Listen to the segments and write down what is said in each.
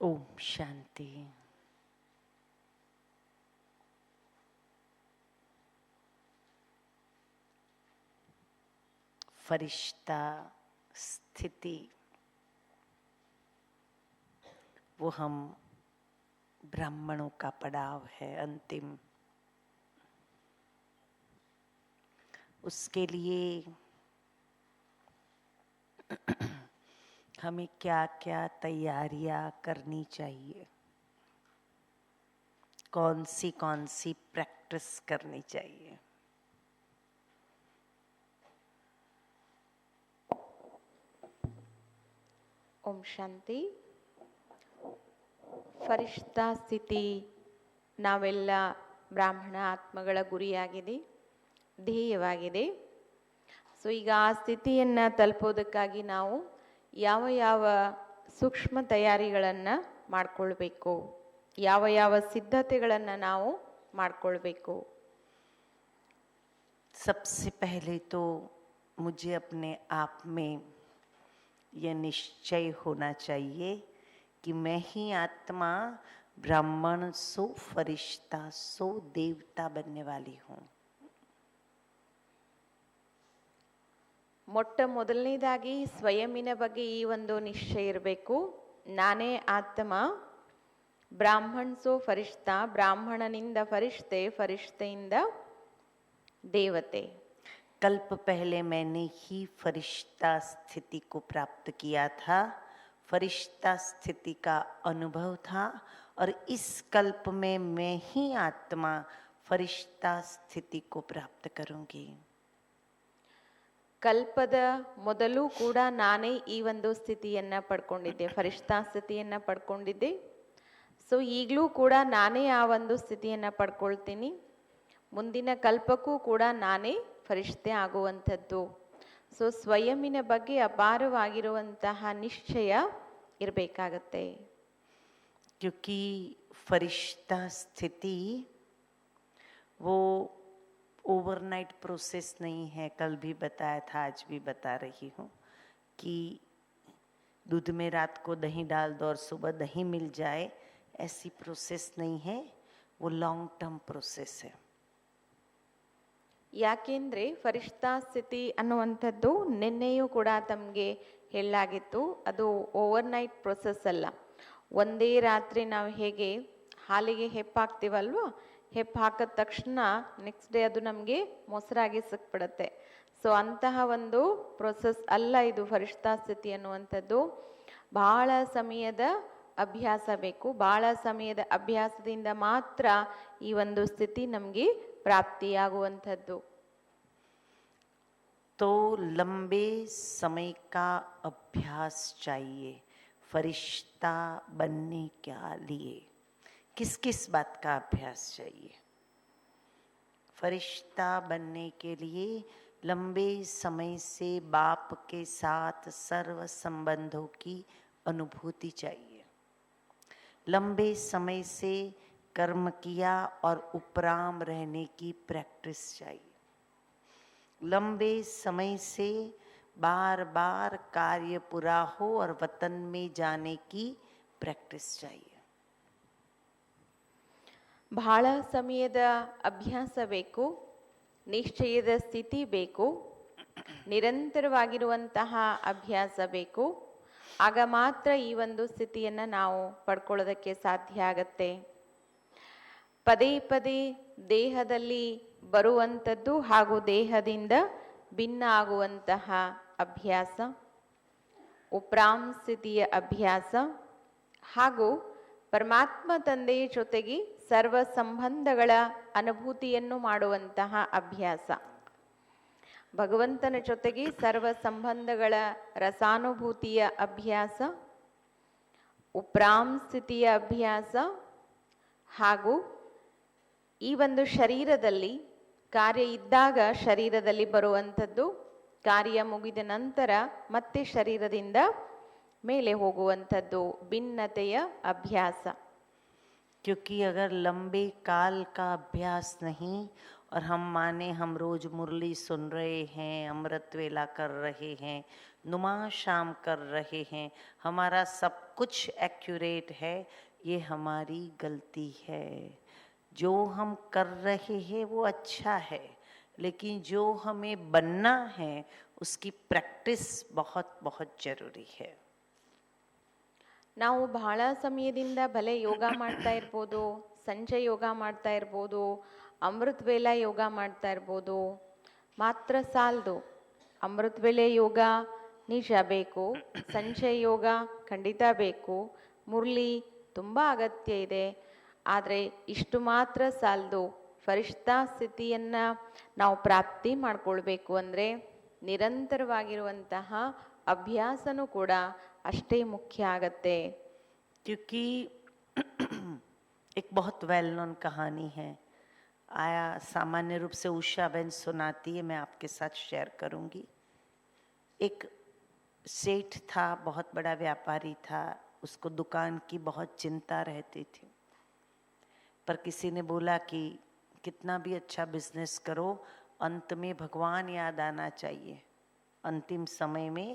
ओम शांति। फरिश्ता स्थिति वो हम ब्राह्मणों का पड़ाव है अंतिम। उसके लिए हमें क्या क्या तैयारियां करनी चाहिए, कौन सी प्रैक्टिस करनी चाहिए। ओम शांति। ಫರಿಷ್ಠಾ ಸ್ಥಿತಿ ನಾವೆಲ್ಲ ಬ್ರಾಹ್ಮಣ ಆತ್ಮಗಳ ಗುರಿಯಾಗಿದೆ, ಧ್ಯೇಯವಾಗಿದೆ. ಸೊ ಈಗ ಆ ಸ್ಥಿತಿಯನ್ನು ತಲುಪೋದಕ್ಕಾಗಿ ನಾವು ಯಾವ ಯಾವ ಸೂಕ್ಷ್ಮ ತಯಾರಿಗಳನ್ನು ಮಾಡಿಕೊಳ್ಬೇಕು, ಯಾವ ಯಾವ ಸಿದ್ಧತೆಗಳನ್ನು ನಾವು ಮಾಡಿಕೊಳ್ಬೇಕು. सबसे पहले तो मुझे अपने आप में यह निश्चय होना चाहिए कि मैं ही आत्मा ब्राह्मण सो फरिश्ता सो देवता बनने वाली हूँ। ಮೊಟ್ಟ ಮೊದಲನೇದಾಗಿ ಸ್ವಯಂನ ಬಗ್ಗೆ ಈ ಒಂದು ನಿಶ್ಚಯ ಇರಬೇಕು. ನಾನೇ ಆತ್ಮ, ಬ್ರಾಹ್ಮಣ್ ಸೋ ಫರಿಷ್ಠಾ, ಬ್ರಾಹ್ಮಣನಿಂದ ಫರಿಷ್ಠೆ, ಫರಿಷ್ಠೆಯಿಂದ ದೇವತೆ. कल्प पहले मैंने ही फरिश्ता स्थिति को प्राप्त किया था, फरिश्ता स्थिति का अनुभव था, और इस कल्प में मैं ही आत्मा फरिश्ता स्थिति को प्राप्त करूंगी. ಕಲ್ಪದ ಮೊದಲು ಕೂಡ ನಾನೇ ಈ ಒಂದು ಸ್ಥಿತಿಯನ್ನು ಪಡ್ಕೊಂಡಿದ್ದೆ, ಫರಿಷ್ಠಾ ಸ್ಥಿತಿಯನ್ನು ಪಡ್ಕೊಂಡಿದ್ದೆ. ಸೊ ಈಗಲೂ ಕೂಡ ನಾನೇ ಆ ಒಂದು ಸ್ಥಿತಿಯನ್ನು ಪಡ್ಕೊಳ್ತೀನಿ. ಮುಂದಿನ ಕಲ್ಪಕ್ಕೂ ಕೂಡ ನಾನೇ ಫರಿಷ್ಠೆ ಆಗುವಂಥದ್ದು. ಸೊ ಸ್ವಯಂನ ಬಗ್ಗೆ ಅಪಾರವಾಗಿರುವಂತಹ ನಿಶ್ಚಯ ಇರಬೇಕಾಗತ್ತೆ. क्योंकि फरिश्ता स्थिति वो ओवरनाइट प्रोसेस नहीं है। कल भी बताया था, आज भी बता रही हूँ कि दूध में रात को दही डाल दो और सुबह दही मिल जाए, ऐसी प्रोसेस नहीं है। वो लॉन्ग टर्म प्रोसेस है. ಯಾಕೆಂದರೆ ಫರಿಷ್ಠಾ ಸ್ಥಿತಿ ಅನ್ನುವಂಥದ್ದು ನಿನ್ನೆಯೂ ಕೂಡ ತಮಗೆ ಹೇಳಲಾಗಿತ್ತು, ಅದು ಓವರ್ನೈಟ್ ಪ್ರೊಸೆಸ್ ಅಲ್ಲ. ಒಂದೇ ರಾತ್ರಿ ನಾವು ಹೇಗೆ ಹಾಲಿಗೆ ಹೆಪ್ಪಾಕ್ತೀವಲ್ವ, ಹೆಪ್ಪು ಹಾಕಿದ ತಕ್ಷಣ ನೆಕ್ಸ್ಟ್ ಡೇ ಅದು ನಮಗೆ ಮೊಸರಾಗಿ ಸಿಕ್ಬಿಡುತ್ತೆ. ಸೊ ಅಂತಹ ಒಂದು ಪ್ರೊಸೆಸ್ ಅಲ್ಲ ಇದು ಫರಿಷ್ಠಾ ಸ್ಥಿತಿ ಅನ್ನುವಂಥದ್ದು. ಬಹಳ ಸಮಯದ ಅಭ್ಯಾಸ ಬೇಕು. ಬಹಳ ಸಮಯದ ಅಭ್ಯಾಸದಿಂದ ಮಾತ್ರ ಈ ಒಂದು ಸ್ಥಿತಿ ನಮಗೆ ಪ್ರಾಪ್ತಿಯಾಗುವಂಥದ್ದು. तो लंबे समय का अभ्यास चाहिए फरिश्ता बनने के लिए. किस किस बात का अभ्यास चाहिए? फरिश्ता बनने के लिए लंबे समय से बाप के साथ सर्व संबंधों की अनुभूति चाहिए. लंबे समय से कर्म किया और उपराम रहने की प्रैक्टिस चाहिए. लंबे समय से बार बार कार्य पूरा हो और वतन में जाने की प्रैक्टिस चाहिए. ಬಹಳ ಸಮಯದ ಅಭ್ಯಾಸ ಬೇಕು, ನಿಶ್ಚಯದ ಸ್ಥಿತಿ ಬೇಕು, ನಿರಂತರವಾಗಿರುವಂತಹ ಅಭ್ಯಾಸ ಬೇಕು. ಆಗ ಮಾತ್ರ ಈ ಒಂದು ಸ್ಥಿತಿಯನ್ನು ನಾವು ಪಡ್ಕೊಳ್ಳೋದಕ್ಕೆ ಸಾಧ್ಯ ಆಗತ್ತೆ. ಪದೇ ಪದೇ ದೇಹದಲ್ಲಿ ಬರುವಂಥದ್ದು ಹಾಗೂ ದೇಹದಿಂದ ಭಿನ್ನ ಆಗುವಂತಹ ಅಭ್ಯಾಸ, ಉಪ್ರಾಮ್ ಸ್ಥಿತಿಯ ಅಭ್ಯಾಸ, ಹಾಗೂ ಪರಮಾತ್ಮ ತಂದೆಯ ಜೊತೆಗೆ ಸರ್ವ ಸಂಬಂಧಗಳ ಅನುಭೂತಿಯನ್ನು ಮಾಡುವಂತಹ ಅಭ್ಯಾಸ, ಭಗವಂತನ ಜೊತೆಗೆ ಸರ್ವ ಸಂಬಂಧಗಳ ರಸಾನುಭೂತಿಯ ಅಭ್ಯಾಸ, ಉಪ್ರಾಮ್ ಸ್ಥಿತಿಯ ಅಭ್ಯಾಸ, ಹಾಗೂ ಈ ಒಂದು ಶರೀರದಲ್ಲಿ ಕಾರ್ಯ ಇದ್ದಾಗ ಶರೀರದಲ್ಲಿ ಬರುವಂಥದ್ದು, ಕಾರ್ಯ ಮುಗಿದ ನಂತರ ಮತ್ತೆ ಶರೀರದಿಂದ ಮೇಲೆ ಹೋಗುವಂಥದ್ದು ಭಿನ್ನತೆಯ ಅಭ್ಯಾಸ. क्योंकि अगर लंबे काल का अभ्यास नहीं और हम माने हम रोज मुरली सुन रहे हैं, अमृत वेला कर रहे हैं, नुमा शाम कर रहे हैं, हमारा सब कुछ एक्यूरेट है, ये हमारी गलती है। जो हम कर रहे हैं वो अच्छा है, लेकिन जो हमें बनना है उसकी प्रैक्टिस बहुत बहुत जरूरी है। ನಾವು ಬಹಳ ಸಮಯದಿಂದ ಭಲೆ ಯೋಗ ಮಾಡ್ತಾ ಇರ್ಬೋದು, ಸಂಜೆ ಯೋಗ ಮಾಡ್ತಾ ಇರ್ಬೋದು, ಅಮೃತ ವೇಳೆ ಯೋಗ ಮಾಡ್ತಾ ಇರ್ಬೋದು, ಮಾತ್ರ ಸಾಲದು. ಅಮೃತ ವೇಳೆ ಯೋಗ ನಿಜ ಬೇಕು, ಸಂಜೆ ಯೋಗ ಖಂಡಿತ ಬೇಕು, ಮುರಳಿ ತುಂಬ ಅಗತ್ಯ ಇದೆ. ಆದರೆ ಇಷ್ಟು ಮಾತ್ರ ಸಾಲದು. ಫರಿಷ್ಠಾ ಸ್ಥಿತಿಯನ್ನು ನಾವು ಪ್ರಾಪ್ತಿ ಮಾಡ್ಕೊಳ್ಬೇಕು ಅಂದರೆ ನಿರಂತರವಾಗಿರುವಂತಹ ಅಭ್ಯಾಸನೂ ಕೂಡ ಅಷ್ಟೇ ಮುಖ್ಯ ಆಗತ್ತೆ. क्योंकि एक बहुत वेल नोन कहानी है, आया सामान्य रूप से उषा बहन सुनाती है, मैं आपके साथ शेयर करूंगी। एक सेठ था, बहुत बड़ा व्यापारी था, उसको दुकान की बहुत चिंता रहती थी। पर किसी ने बोला कि कितना भी अच्छा बिजनेस करो, अंत में भगवान याद आना चाहिए। अंतिम समय में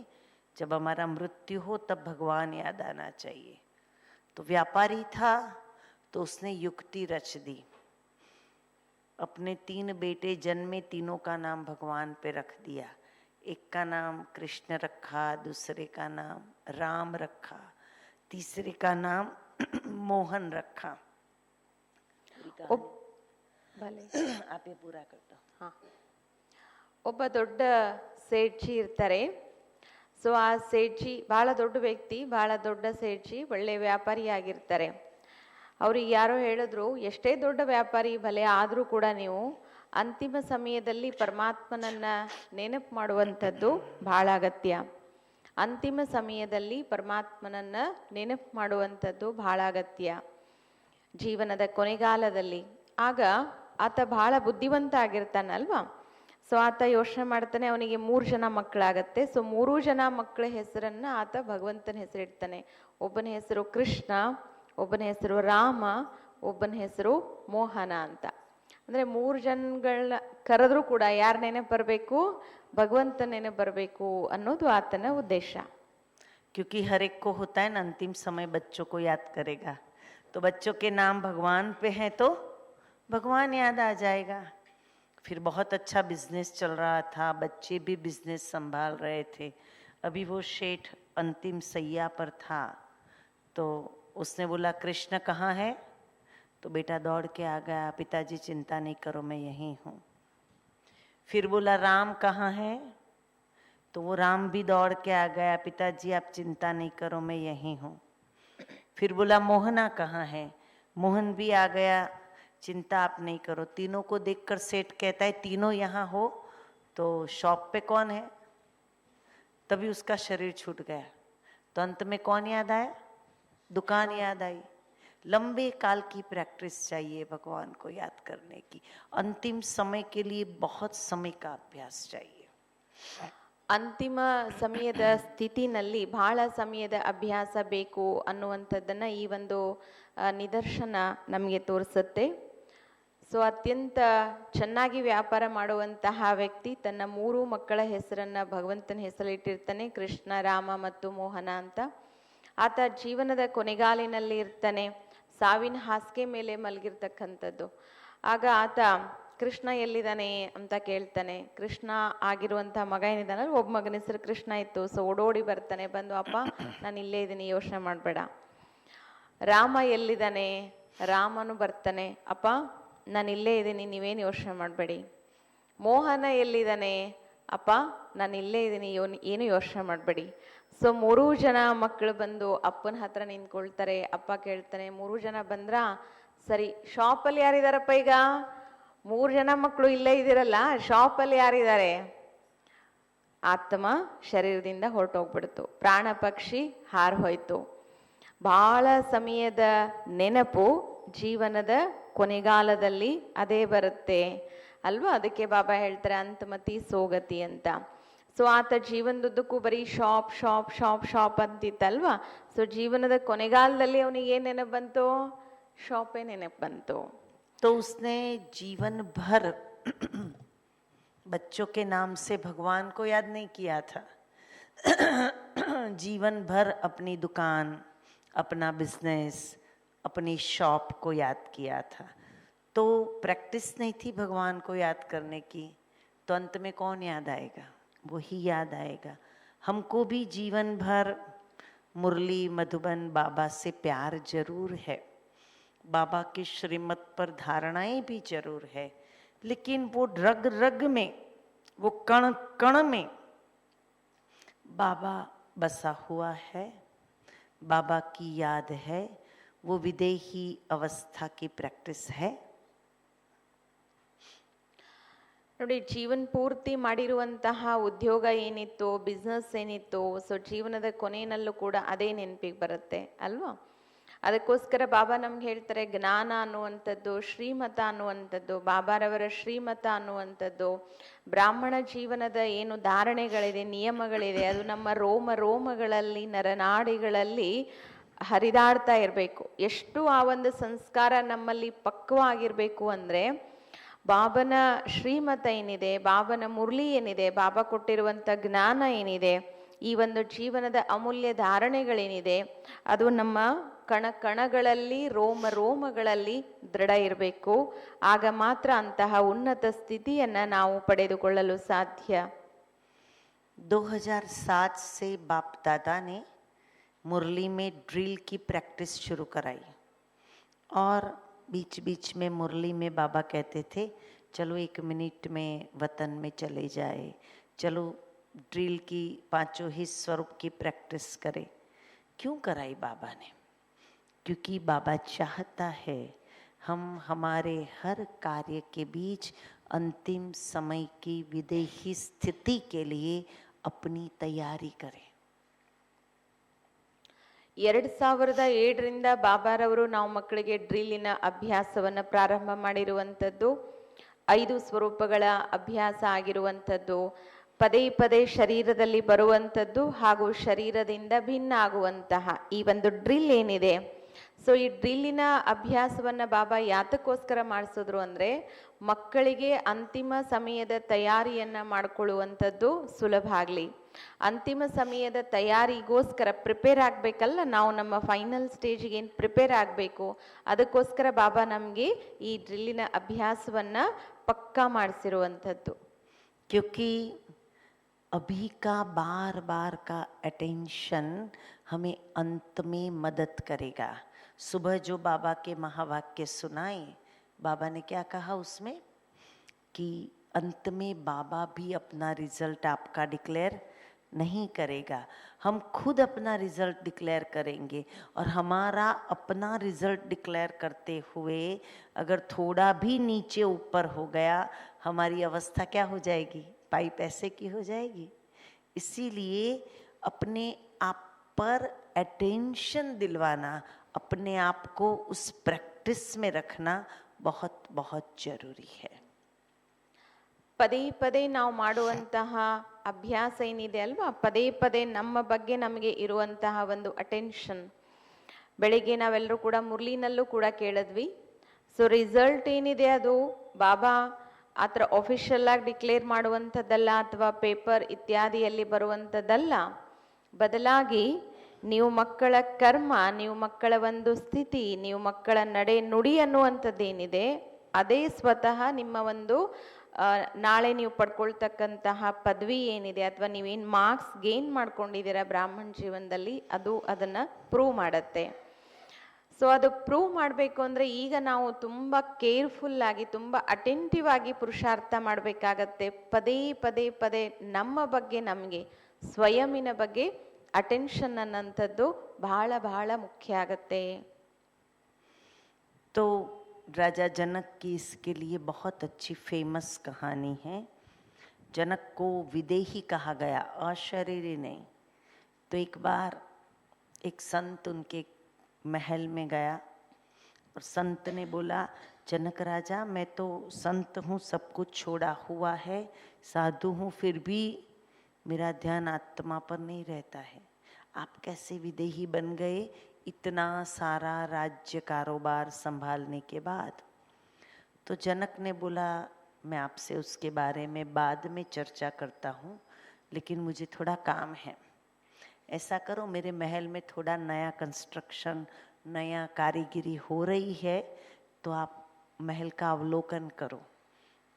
जब हमारा मृत्यु हो तब भगवान याद आना चाहिए। तो व्यापारी था तो उसने युक्ति रच दी। अपने 3 बेटे जन्मे, तीनों का नाम भगवान पे रख दिया। एक का नाम कृष्ण रखा, दूसरे का नाम राम रखा, तीसरे का नाम मोहन रखा। आप ये पूरा कर दो। ಹಾ, ಒಬ್ಬ ದೊಡ್ಡ ಸೇಠ್ಜಿ ಇರ್ತಾರೆ. ಸೊ ಆ ಸೇಠ್ಜಿ ಭಾಳ ದೊಡ್ಡ ವ್ಯಕ್ತಿ, ಭಾಳ ದೊಡ್ಡ ಸೇಠ್ಜಿ, ಒಳ್ಳೆ ವ್ಯಾಪಾರಿ ಆಗಿರ್ತಾರೆ. ಅವ್ರಿಗೆ ಯಾರೋ ಹೇಳಿದ್ರು, ಎಷ್ಟೇ ದೊಡ್ಡ ವ್ಯಾಪಾರಿ ಭಲೆ ಆದರೂ ಕೂಡ ನೀವು ಅಂತಿಮ ಸಮಯದಲ್ಲಿ ಪರಮಾತ್ಮನನ್ನ ನೆನಪು ಮಾಡುವಂಥದ್ದು ಭಾಳ ಅಗತ್ಯ. ಅಂತಿಮ ಸಮಯದಲ್ಲಿ ಪರಮಾತ್ಮನನ್ನ ನೆನಪು ಮಾಡುವಂಥದ್ದು ಭಾಳ ಅಗತ್ಯ ಜೀವನದ ಕೊನೆಗಾಲದಲ್ಲಿ. ಆಗ ಆತ ಭಾಳ ಬುದ್ಧಿವಂತ ಆಗಿರ್ತಾನಲ್ವಾ. ಸೊ ಆತ ಯೋಚನೆ ಮಾಡ್ತಾನೆ, ಅವನಿಗೆ 3 ಜನ ಮಕ್ಕಳಾಗತ್ತೆ. ಸೊ 3 ಜನ ಮಕ್ಕಳ ಹೆಸರನ್ನ ಆತ ಭಗವಂತನ ಹೆಸರಿಡ್ತಾನೆ. ಒಬ್ಬನ ಹೆಸರು ಕೃಷ್ಣ, ಒಬ್ಬನ ಹೆಸರು ರಾಮ, ಒಬ್ಬನ ಹೆಸರು ಮೋಹನ ಅಂತ. ಅಂದರೆ 3 ಜನಗಳನ್ನ ಕರೆದ್ರೂ ಕೂಡ ಯಾರ ನೆನಪು ಬರಬೇಕು? ಭಗವಂತ ನೆನಪು ಬರಬೇಕು ಅನ್ನೋದು ಆತನ ಉದ್ದೇಶ. क्योंकि हर एक को होता है ना, अंतिम समय बच्चों को याद करेगा, तो बच्चों के नाम भगवान पे हैं तो भगवान याद आ जाएगा। फिर बहुत अच्छा बिजनेस चल रहा था, बच्चे भी बिजनेस संभाल रहे थे। अभी वो सेठ अंतिम सैया पर था, तो उसने बोला कृष्ण कहाँ है? तो बेटा दौड़ के आ गया, पिताजी चिंता नहीं करो मैं यहीं हूँ। फिर बोला राम कहाँ है? तो वो राम भी दौड़ के आ गया, पिताजी आप चिंता नहीं करो मैं यहीं हूँ। फिर बोला मोहना कहाँ है? मोहन भी आ गया, चिंता आप नहीं करो। तीनों को देखकर सेठ कहता है तीनों यहाँ हो तो शॉप पे कौन है? तभी उसका शरीर छूट गया। तो अंत में कौन याद आया? दुकान याद आई। लंबे काल की प्रैक्टिस चाहिए भगवान को याद करने की। अंतिम समय के लिए बहुत समय का अभ्यास चाहिए। ಅಂತಿಮ ಸಮಯದ ಸ್ಥಿತಿನಲ್ಲಿ ಬಹಳ ಸಮಯದ ಅಭ್ಯಾಸ ಬೇಕು ಅನ್ನುವಂಥದ್ದನ್ನು ಈ ಒಂದು ನಿದರ್ಶನ ನಮಗೆ ತೋರಿಸುತ್ತೆ. ಸೊ ಅತ್ಯಂತ ಚೆನ್ನಾಗಿ ವ್ಯಾಪಾರ ಮಾಡುವಂತಹ ವ್ಯಕ್ತಿ ತನ್ನ 3 ಮಕ್ಕಳ ಹೆಸರನ್ನು ಭಗವಂತನ ಹೆಸರಿಟ್ಟಿರ್ತಾನೆ, ಕೃಷ್ಣ, ರಾಮ ಮತ್ತು ಮೋಹನ ಅಂತ. ಆತ ಜೀವನದ ಕೊನೆಗಾಲಿನಲ್ಲಿ ಇರ್ತಾನೆ, ಸಾವಿನ ಹಾಸಿಗೆ ಮೇಲೆ ಮಲಗಿರ್ತಕ್ಕಂಥದ್ದು. ಆಗ ಆತ ಕೃಷ್ಣ ಎಲ್ಲಿದ್ದಾನೆ ಅಂತ ಕೇಳ್ತಾನೆ. ಕೃಷ್ಣ ಆಗಿರುವಂಥ ಮಗ ಏನಿದ್ದಾನಲ್ಲ, ಒಬ್ಬ ಮಗನ ಹೆಸರು ಕೃಷ್ಣ ಇತ್ತು. ಸೊ ಓಡೋಡಿ ಬರ್ತಾನೆ, ಬಂದು ಅಪ್ಪ ನಾನು ಇಲ್ಲೇ ಇದ್ದೀನಿ ಯೋಚನೆ ಮಾಡಬೇಡ. ರಾಮ ಎಲ್ಲಿದ್ದಾನೆ? ರಾಮನು ಬರ್ತಾನೆ, ಅಪ್ಪ ನಾನು ಇಲ್ಲೇ ಇದ್ದೀನಿ ನೀವೇನು ಯೋಚನೆ ಮಾಡಬೇಡಿ. ಮೋಹನ ಎಲ್ಲಿದ್ದಾನೆ? ಅಪ್ಪ ನಾನು ಇಲ್ಲೇ ಇದ್ದೀನಿ ಏನು ಯೋಚನೆ ಮಾಡಬೇಡಿ. ಸೊ 3 ಜನ ಮಕ್ಕಳು ಬಂದು ಅಪ್ಪನ ಹತ್ರ ನಿಂತ್ಕೊಳ್ತಾರೆ. ಅಪ್ಪ ಕೇಳ್ತಾನೆ, 3 ಜನ ಬಂದ್ರಾ? ಸರಿ, ಶಾಪಲ್ಲಿ ಯಾರಿದಾರಪ್ಪ ಈಗ? 3 ಜನ ಮಕ್ಕಳು ಇಲ್ಲೇ ಇದ್ದೀರಲ್ಲ, ಶಾಪಲ್ಲಿ ಯಾರಿದ್ದಾರೆ? ಆತ್ಮ ಶರೀರದಿಂದ ಹೊರಟೋಗ್ಬಿಡ್ತು, ಪ್ರಾಣ ಪಕ್ಷಿ ಹಾರೋಯ್ತು. ಬಹಳ ಸಮಯದ ನೆನಪು ಜೀವನದ ಕೊನೆಗಾಲದಲ್ಲಿ ಅದೇ ಬರುತ್ತೆ ಅಲ್ವಾ. ಅದಕ್ಕೆ ಬಾಬಾ ಹೇಳ್ತಾರೆ ಅಂತಮತಿ ಸೋಗತಿ ಅಂತ. ಸೊ ಆತ ಜೀವನದುದ್ದಕ್ಕೂ ಬರೀ ಶಾಪ್ ಶಾಪ್ ಶಾಪ್ ಶಾಪ್ ಅಂತಿತ್ತಲ್ವಾ. ಸೊ ಜೀವನದ ಕೊನೆಗಾಲದಲ್ಲಿ ಅವನಿಗೆ ಏನು ನೆನಪು ಬಂತು? ಶಾಪೇ ನೆನಪು ಬಂತು. तो उसने जीवन भर बच्चों के नाम से भगवान को याद नहीं किया था। जीवन भर अपनी दुकान, अपना बिजनेस, अपनी शॉप को याद किया था। तो प्रैक्टिस नहीं थी भगवान को याद करने की, तो अंत में कौन याद आएगा? वही याद आएगा। हमको भी जीवन भर मुरली मधुबन बाबा से प्यार जरूर है, बाबा की श्रीमत पर धारणाएं भी जरूर है, लेकिन वो रग रग में, वो कण कण में बाबा बसा हुआ है, बाबा की याद है। वो विदेही अवस्था की प्रैक्टिस है। ನೋಡಿ, ಜೀವನ್ ಪೂರ್ತಿ ಮಾಡಿರುವಂತಹ ಉದ್ಯೋಗ ಏನಿತ್ತು, ಬಿಸ್ನೆಸ್ ಏನಿತ್ತು, ಸೊ ಜೀವನದ ಕೊನೆಯಲ್ಲೂ ಕೂಡ ಅದೇ ನೆನಪಿಗೆ ಬರುತ್ತೆ ಅಲ್ವಾ? ಅದಕ್ಕೋಸ್ಕರ ಬಾಬಾ ನಮ್ಗೆ ಹೇಳ್ತಾರೆ, ಜ್ಞಾನ ಅನ್ನುವಂಥದ್ದು, ಶ್ರೀಮತ ಅನ್ನುವಂಥದ್ದು, ಬಾಬಾರವರ ಶ್ರೀಮತ ಅನ್ನುವಂಥದ್ದು, ಬ್ರಾಹ್ಮಣ ಜೀವನದ ಏನು ಧಾರಣೆಗಳಿದೆ, ನಿಯಮಗಳಿದೆ, ಅದು ನಮ್ಮ ರೋಮ ರೋಮಗಳಲ್ಲಿ, ನರನಾಡಿಗಳಲ್ಲಿ ಹರಿದಾಡ್ತಾ ಇರಬೇಕು. ಎಷ್ಟು ಆ ಒಂದು ಸಂಸ್ಕಾರ ನಮ್ಮಲ್ಲಿ ಪಕ್ವವಾಗಿರಬೇಕು ಅಂದರೆ, ಬಾಬನ ಶ್ರೀಮತ ಏನಿದೆ, ಬಾಬನ ಮುರಳಿ ಏನಿದೆ, ಬಾಬಾ ಕೊಟ್ಟಿರುವಂಥ ಜ್ಞಾನ ಏನಿದೆ, ಈ ಒಂದು ಜೀವನದ ಅಮೂಲ್ಯ ಧಾರಣೆಗಳೇನಿದೆ, ಅದು ನಮ್ಮ ಕಣ ಕಣಗಳಲ್ಲಿ, ರೋಮ ರೋಮಗಳಲ್ಲಿ ದೃಢ ಇರಬೇಕು. ಆಗ ಮಾತ್ರ ಅಂತಹ ಉನ್ನತ ಸ್ಥಿತಿಯನ್ನು ನಾವು ಪಡೆದುಕೊಳ್ಳಲು ಸಾಧ್ಯ. 2007 से बाप दादा ने मुरली में ड्रिल की प्रैक्टिस शुरू कराई और बीच बीच में मुरली में बाबा कहते थे, चलो 1 मिनट में वतन में चले जाए, चलो ड्रिल की पांचों ही स्वरूप की प्रैक्टिस करें। क्यों कराई बाबा ने? क्योंकि बाबा चाहता है हम हमारे हर कार्य के बीच अंतिम समय की विदेही स्थिति के लिए अपनी तैयारी करें। 2007ರಿಂದ ಬಾಬಾರವರು ನಾವು ಮಕ್ಕಳಿಗೆ ಡ್ರಿಲ್ಲಿನ ಅಭ್ಯಾಸವನ್ನು ಪ್ರಾರಂಭ ಮಾಡಿರುವಂಥದ್ದು, 5 ಸ್ವರೂಪಗಳ ಅಭ್ಯಾಸ ಆಗಿರುವಂಥದ್ದು, ಪದೇ ಪದೇ ಶರೀರದಲ್ಲಿ ಬರುವಂಥದ್ದು ಹಾಗೂ ಶರೀರದಿಂದ ಭಿನ್ನ ಆಗುವಂತಹ ಈ ಒಂದು ಡ್ರಿಲ್ ಏನಿದೆ, ಸೊ ಈ ಡ್ರಿಲ್ಲಿನ ಅಭ್ಯಾಸವನ್ನು ಬಾಬಾ ಯಾತಕ್ಕೋಸ್ಕರ ಮಾಡಿಸಿದ್ರು ಅಂದರೆ, ಮಕ್ಕಳಿಗೆ ಅಂತಿಮ ಸಮಯದ ತಯಾರಿಯನ್ನು ಮಾಡಿಕೊಳ್ಳುವಂಥದ್ದು ಸುಲಭ ಆಗಲಿ. ಅಂತಿಮ ಸಮಯದ ತಯಾರಿಗೋಸ್ಕರ ಪ್ರಿಪೇರ್ ಆಗಬೇಕಲ್ಲ, ನಾವು ನಮ್ಮ ಫೈನಲ್ ಸ್ಟೇಜಿಗೆ ಏನು ಪ್ರಿಪೇರ್ ಆಗಬೇಕು, ಅದಕ್ಕೋಸ್ಕರ ಬಾಬಾ ನಮಗೆ ಈ ಡ್ರಿಲ್ಲಿನ ಅಭ್ಯಾಸವನ್ನು ಪಕ್ಕಾ ಮಾಡಿಸಿರುವಂಥದ್ದು. क्योंकि अभी का बार बार का अटेंशन हमें अंत में मदद करेगा. सुबह जो बाबा के महावाक्य सुनाए, बाबा ने क्या कहा उसमें कि अंत में बाबा भी अपना रिजल्ट आपका डिक्लेयर नहीं करेगा, हम खुद अपना रिजल्ट डिक्लेयर करेंगे. और हमारा अपना रिजल्ट डिक्लेयर करते हुए अगर थोड़ा भी नीचे ऊपर हो गया, हमारी अवस्था क्या हो जाएगी? पाइप ऐसे की हो जाएगी. इसीलिए अपने आप पर अटेंशन दिलवाना, अपने आप को उस प्रैक्टिस में रखना बहुत बहुत जरूरी है. ಪದೇ ಪದೇ ನಾವು ಮಾಡುವಂತಹ ಅಭ್ಯಾಸ ಏನಿದೆ ಅಲ್ವಾ, ಪದೇ ಪದೇ ನಮ್ಮ ಬಗ್ಗೆ ನಮಗೆ ಇರುವಂತಹ ಒಂದು ಅಟೆನ್ಷನ್. ಬೆಳಿಗ್ಗೆ ನಾವೆಲ್ಲರೂ ಕೂಡ ಮುರಳಿನಲ್ಲೂ ಕೂಡ ಕೇಳಿದ್ವಿ. ಸೊ ರಿಸಲ್ಟ್ ಏನಿದೆ ಅದು ಬಾಬಾ ಆ ಥರ ಆಫಿಷಿಯಲ್ ಆಗಿ ಡಿಕ್ಲೇರ್ ಮಾಡುವಂಥದ್ದಲ್ಲ, ಅಥವಾ ಪೇಪರ್ ಇತ್ಯಾದಿಯಲ್ಲಿ ಬರುವಂಥದ್ದಲ್ಲ. ಬದಲಾಗಿ ನೀವು ಮಕ್ಕಳ ಕರ್ಮ, ನೀವು ಮಕ್ಕಳ ಒಂದು ಸ್ಥಿತಿ, ನೀವು ಮಕ್ಕಳ ನಡೆ ನುಡಿ ಅನ್ನುವಂಥದ್ದೇನಿದೆ, ಅದೇ ಸ್ವತಃ ನಿಮ್ಮ ಒಂದು ನಾಳೆ ನೀವು ಪಡ್ಕೊಳ್ತಕ್ಕಂತಹ ಪದವಿ ಏನಿದೆ, ಅಥವಾ ನೀವೇನು ಮಾರ್ಕ್ಸ್ ಗೇನ್ ಮಾಡ್ಕೊಂಡಿದ್ದೀರಾ ಬ್ರಾಹ್ಮಣ ಜೀವನದಲ್ಲಿ, ಅದು ಅದನ್ನು ಪ್ರೂವ್ ಮಾಡುತ್ತೆ. ಸೊ ಅದು ಪ್ರೂವ್ ಮಾಡಬೇಕು ಅಂದರೆ ಈಗ ನಾವು ತುಂಬ ಕೇರ್ಫುಲ್ ಆಗಿ, ತುಂಬ ಅಟೆಂಟಿವ್ ಆಗಿ ಪುರುಷಾರ್ಥ ಮಾಡಬೇಕಾಗತ್ತೆ. ಪದೇ ಪದೇ ಪದೇ ನಮ್ಮ ಬಗ್ಗೆ, ನಮಗೆ ಸ್ವಯಂನ ಬಗ್ಗೆ ಅಟೆನ್ಷನ್ ಅನ್ನೋಂಥದ್ದು ಬಹಳ ಬಹಳ ಮುಖ್ಯ ಆಗತ್ತೆ. तो राजा जनक की इसके लिए बहुत अच्छी फेमस कहानी है. जनक को विदेही कहा गया, अशरीरी नहीं. तो एक बार एक संत उनके महल में गया और संत ने बोला, जनक राजा मैं तो संत हूँ, सब कुछ छोड़ा हुआ है, साधु हूँ, फिर भी मेरा ध्यान आत्मा पर नहीं रहता है, आप कैसे विदेही बन गए इतना सारा राज्य कारोबार संभालने के बाद? तो जनक ने बोला, मैं आपसे उसके बारे में बाद में चर्चा करता हूँ, लेकिन मुझे थोड़ा काम है। ऐसा करो, मेरे महल में थोड़ा नया कंस्ट्रक्शन, नया कारीगिरी हो रही है, तो आप महल का अवलोकन करो।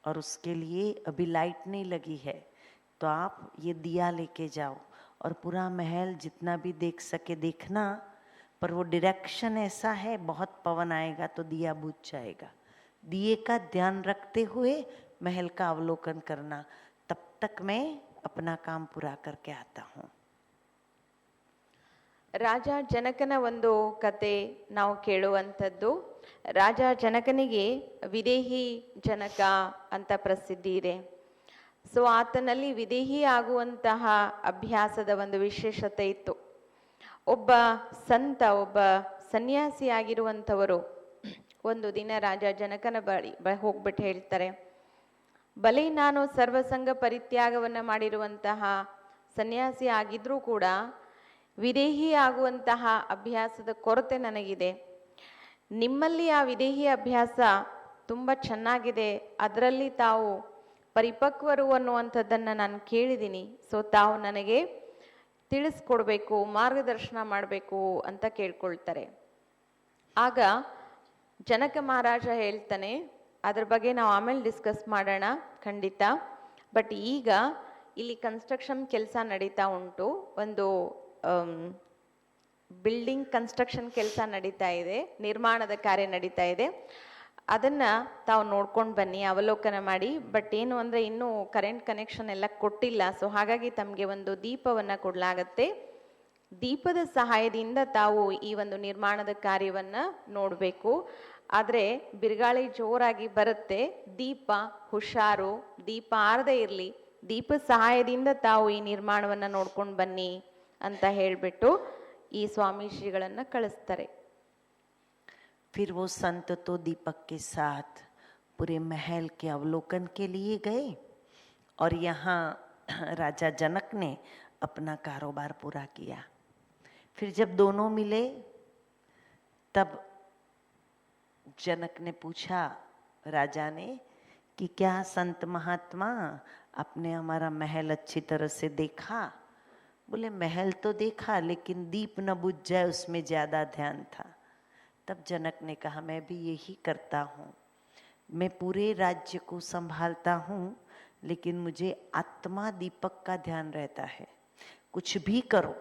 और उसके लिए अभी लाइट नहीं लगी है, तो आप ये दिया लेके जाओ और पूरा महल जितना भी देख सके देखना। पर वो डायरेक्शन ऐसा है, बहुत पवन आएगा तो दिया बुझ जाएगा। दिए का ध्यान रखते हुए महल का अवलोकन करना। तब तक मैं अपना काम पूरा करके आता हूँ। ರಾಜ ಜನಕನ ಒಂದು ಕತೆ ನಾವು ಕೇಳುವಂಥದ್ದು. ರಾಜ ಜನಕನಿಗೆ ವಿದೇಹಿ ಜನಕ ಅಂತ ಪ್ರಸಿದ್ಧಿ ಇದೆ. ಸೊ ಆತನಲ್ಲಿ ವಿದೇಹಿ ಆಗುವಂತಹ ಅಭ್ಯಾಸದ ಒಂದು ವಿಶೇಷತೆ ಇತ್ತು. ಒಬ್ಬ ಸಂತ, ಒಬ್ಬ ಸನ್ಯಾಸಿಯಾಗಿರುವಂಥವರು ಒಂದು ದಿನ ರಾಜ ಜನಕನ ಬಳಿ ಹೋಗ್ಬಿಟ್ಟು ಹೇಳ್ತಾರೆ, ಬಲಿ ನಾನು ಸರ್ವಸಂಗ ಪರಿತ್ಯಾಗವನ್ನು ಮಾಡಿರುವಂತಹ ಸನ್ಯಾಸಿ ಆಗಿದ್ರೂ ಕೂಡ ವಿದೇಹಿ ಆಗುವಂತಹ ಅಭ್ಯಾಸದ ಕೊರತೆ ನನಗಿದೆ. ನಿಮ್ಮಲ್ಲಿ ಆ ವಿದೇಹಿ ಅಭ್ಯಾಸ ತುಂಬ ಚೆನ್ನಾಗಿದೆ, ಅದರಲ್ಲಿ ತಾವು ಪರಿಪಕ್ವರು ಅನ್ನುವಂಥದ್ದನ್ನು ನಾನು ಕೇಳಿದ್ದೀನಿ. ಸೊ ತಾವು ನನಗೆ ತಿಳಿಸ್ಕೊಡ್ಬೇಕು, ಮಾರ್ಗದರ್ಶನ ಮಾಡಬೇಕು ಅಂತ ಕೇಳ್ಕೊಳ್ತಾರೆ. ಆಗ ಜನಕ ಮಹಾರಾಜ ಹೇಳ್ತಾನೆ, ಅದ್ರ ಬಗ್ಗೆ ನಾವು ಆಮೇಲೆ ಡಿಸ್ಕಸ್ ಮಾಡೋಣ ಖಂಡಿತ, ಬಟ್ ಈಗ ಇಲ್ಲಿ ಕನ್ಸ್ಟ್ರಕ್ಷನ್ ಕೆಲಸ ನಡೀತಾ ಉಂಟು. ಒಂದು ಬಿಲ್ಡಿಂಗ್ ಕನ್ಸ್ಟ್ರಕ್ಷನ್ ಕೆಲಸ ನಡೀತಾ ಇದೆ, ನಿರ್ಮಾಣದ ಕಾರ್ಯ ನಡೀತಾ ಇದೆ. ಅದನ್ನು ತಾವು ನೋಡ್ಕೊಂಡು ಬನ್ನಿ, ಅವಲೋಕನ ಮಾಡಿ. ಬಟ್ ಏನು ಅಂದರೆ ಇನ್ನೂ ಕರೆಂಟ್ ಕನೆಕ್ಷನ್ ಎಲ್ಲ ಕೊಟ್ಟಿಲ್ಲ. ಸೊ ಹಾಗಾಗಿ ತಮಗೆ ಒಂದು ದೀಪವನ್ನು ಕೊಡಲಾಗತ್ತೆ. ದೀಪದ ಸಹಾಯದಿಂದ ತಾವು ಈ ಒಂದು ನಿರ್ಮಾಣದ ಕಾರ್ಯವನ್ನು ನೋಡಬೇಕು. ಆದರೆ ಬಿರುಗಾಳಿ ಜೋರಾಗಿ ಬರುತ್ತೆ, ದೀಪ ಹುಷಾರು, ದೀಪ ಆರದೇ ಇರಲಿ, ದೀಪದ ಸಹಾಯದಿಂದ ತಾವು ಈ ನಿರ್ಮಾಣವನ್ನು ನೋಡ್ಕೊಂಡು ಬನ್ನಿ ಅಂತ ಹೇಳಿಬಿಟ್ಟು ಈ ಸ್ವಾಮೀಜಿಗಳನ್ನು ಕಳಿಸ್ತಾರೆ. फिर वो संत तो दीपक के साथ पूरे महल के अवलोकन के लिए गए और यहाँ राजा जनक ने अपना कारोबार पूरा किया। फिर जब दोनों मिले तब जनक ने पूछा राजा ने कि क्या संत महात्मा आपने हमारा महल अच्छी तरह से देखा? बोले महल तो देखा, लेकिन दीप न बुझ जाए उसमें ज़्यादा ध्यान था। तब जनक ने कहा, मैं भी यही करता हूँ, मैं पूरे राज्य को संभालता हूँ, लेकिन मुझे आत्मा दीपक का ध्यान रहता है। कुछ भी करो,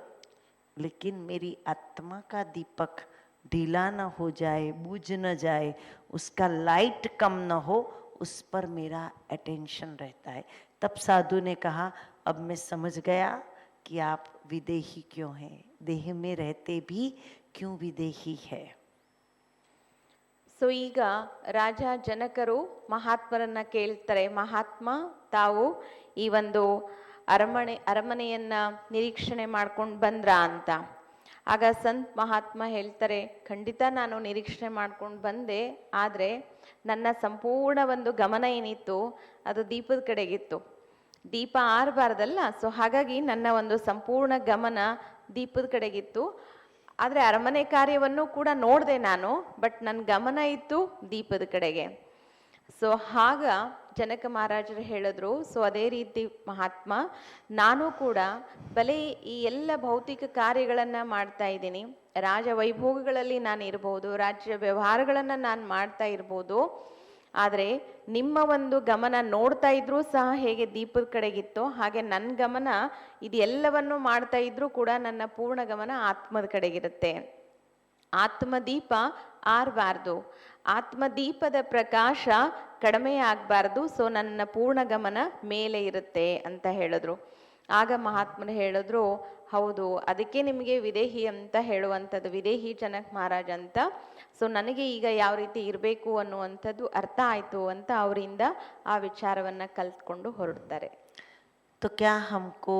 लेकिन मेरी आत्मा का दीपक ढीला न हो जाए, बुझ न जाए, उसका लाइट कम न हो, उस पर मेरा अटेंशन रहता है। तब साधु ने कहा, अब मैं समझ गया कि आप विदेही क्यों हैं, देह में रहते भी क्यों विदेही है। ಸೊ ಈಗ ರಾಜ ಜನಕರು ಮಹಾತ್ಮರನ್ನ ಕೇಳ್ತಾರೆ, ಮಹಾತ್ಮ ತಾವು ಈ ಒಂದು ಅರಮನೆಯನ್ನ ನಿರೀಕ್ಷಣೆ ಮಾಡ್ಕೊಂಡು ಬಂದ್ರ ಅಂತ. ಆಗ ಸಂತ್ ಮಹಾತ್ಮ ಹೇಳ್ತಾರೆ, ಖಂಡಿತ ನಾನು ನಿರೀಕ್ಷಣೆ ಮಾಡ್ಕೊಂಡು ಬಂದೆ, ಆದರೆ ನನ್ನ ಸಂಪೂರ್ಣ ಒಂದು ಗಮನ ಏನಿತ್ತು ಅದು ದೀಪದ ಕಡೆಗಿತ್ತು. ದೀಪ ಆರಬಾರ್ದಲ್ಲ, ಸೊ ಹಾಗಾಗಿ ನನ್ನ ಒಂದು ಸಂಪೂರ್ಣ ಗಮನ ದೀಪದ ಕಡೆಗಿತ್ತು. ಆದರೆ ಅರಮನೆ ಕಾರ್ಯವನ್ನು ಕೂಡ ನೋಡಿದೆ ನಾನು, ಬಟ್ ನನ್ನ ಗಮನ ಇತ್ತು ದೀಪದ ಕಡೆಗೆ. ಸೊ ಆಗ ಜನಕ ಮಹಾರಾಜರು ಹೇಳಿದ್ರು, ಸೊ ಅದೇ ರೀತಿ ಮಹಾತ್ಮ ನಾನು ಕೂಡ ಬಲೆ ಈ ಎಲ್ಲ ಭೌತಿಕ ಕಾರ್ಯಗಳನ್ನು ಮಾಡ್ತಾ ಇದ್ದೀನಿ, ರಾಜ ವೈಭೋಗಗಳಲ್ಲಿ ನಾನು ಇರ್ಬೋದು, ರಾಜ್ಯ ವ್ಯವಹಾರಗಳನ್ನು ನಾನು ಮಾಡ್ತಾ ಇರ್ಬೋದು, ಆದರೆ ನಿಮ್ಮ ಒಂದು ಗಮನ ನೋಡ್ತಾ ಇದ್ರೂ ಸಹ ಹೇಗೆ ದೀಪದ ಕಡೆಗಿತ್ತೋ ಹಾಗೆ ನನ್ನ ಗಮನ ಇದೆಲ್ಲವನ್ನು ಮಾಡ್ತಾ ಇದ್ರೂ ಕೂಡ ನನ್ನ ಪೂರ್ಣ ಗಮನ ಆತ್ಮದ ಕಡೆಗಿರುತ್ತೆ. ಆತ್ಮದೀಪ ಆರಬಾರ್ದು, ಆತ್ಮದೀಪದ ಪ್ರಕಾಶ ಕಡಿಮೆ ಆಗಬಾರ್ದು. ಸೊ ನನ್ನ ಪೂರ್ಣ ಗಮನ ಮೇಲೆ ಇರುತ್ತೆ ಅಂತ ಹೇಳಿದ್ರು. ಆಗ ಮಹಾತ್ಮರು ಹೇಳಿದ್ರು, ಹೌದು, ಅದಕ್ಕೆ ನಿಮಗೆ ವಿದೇಹಿ ಅಂತ ಹೇಳುವಂಥದ್ದು, ವಿದೇಹಿ ಜನಕ್ ಮಹಾರಾಜ್ ಅಂತ. ಸೊ ನನಗೆ ಈಗ ಯಾವ ರೀತಿ ಇರಬೇಕು ಅನ್ನುವಂಥದ್ದು ಅರ್ಥ ಆಯಿತು ಅಂತ ಅವರಿಂದ ಆ ವಿಚಾರವನ್ನು ಕಲ್ತ್ಕೊಂಡು ಹೊರಡ್ತಾರೆ. तो क्या हमको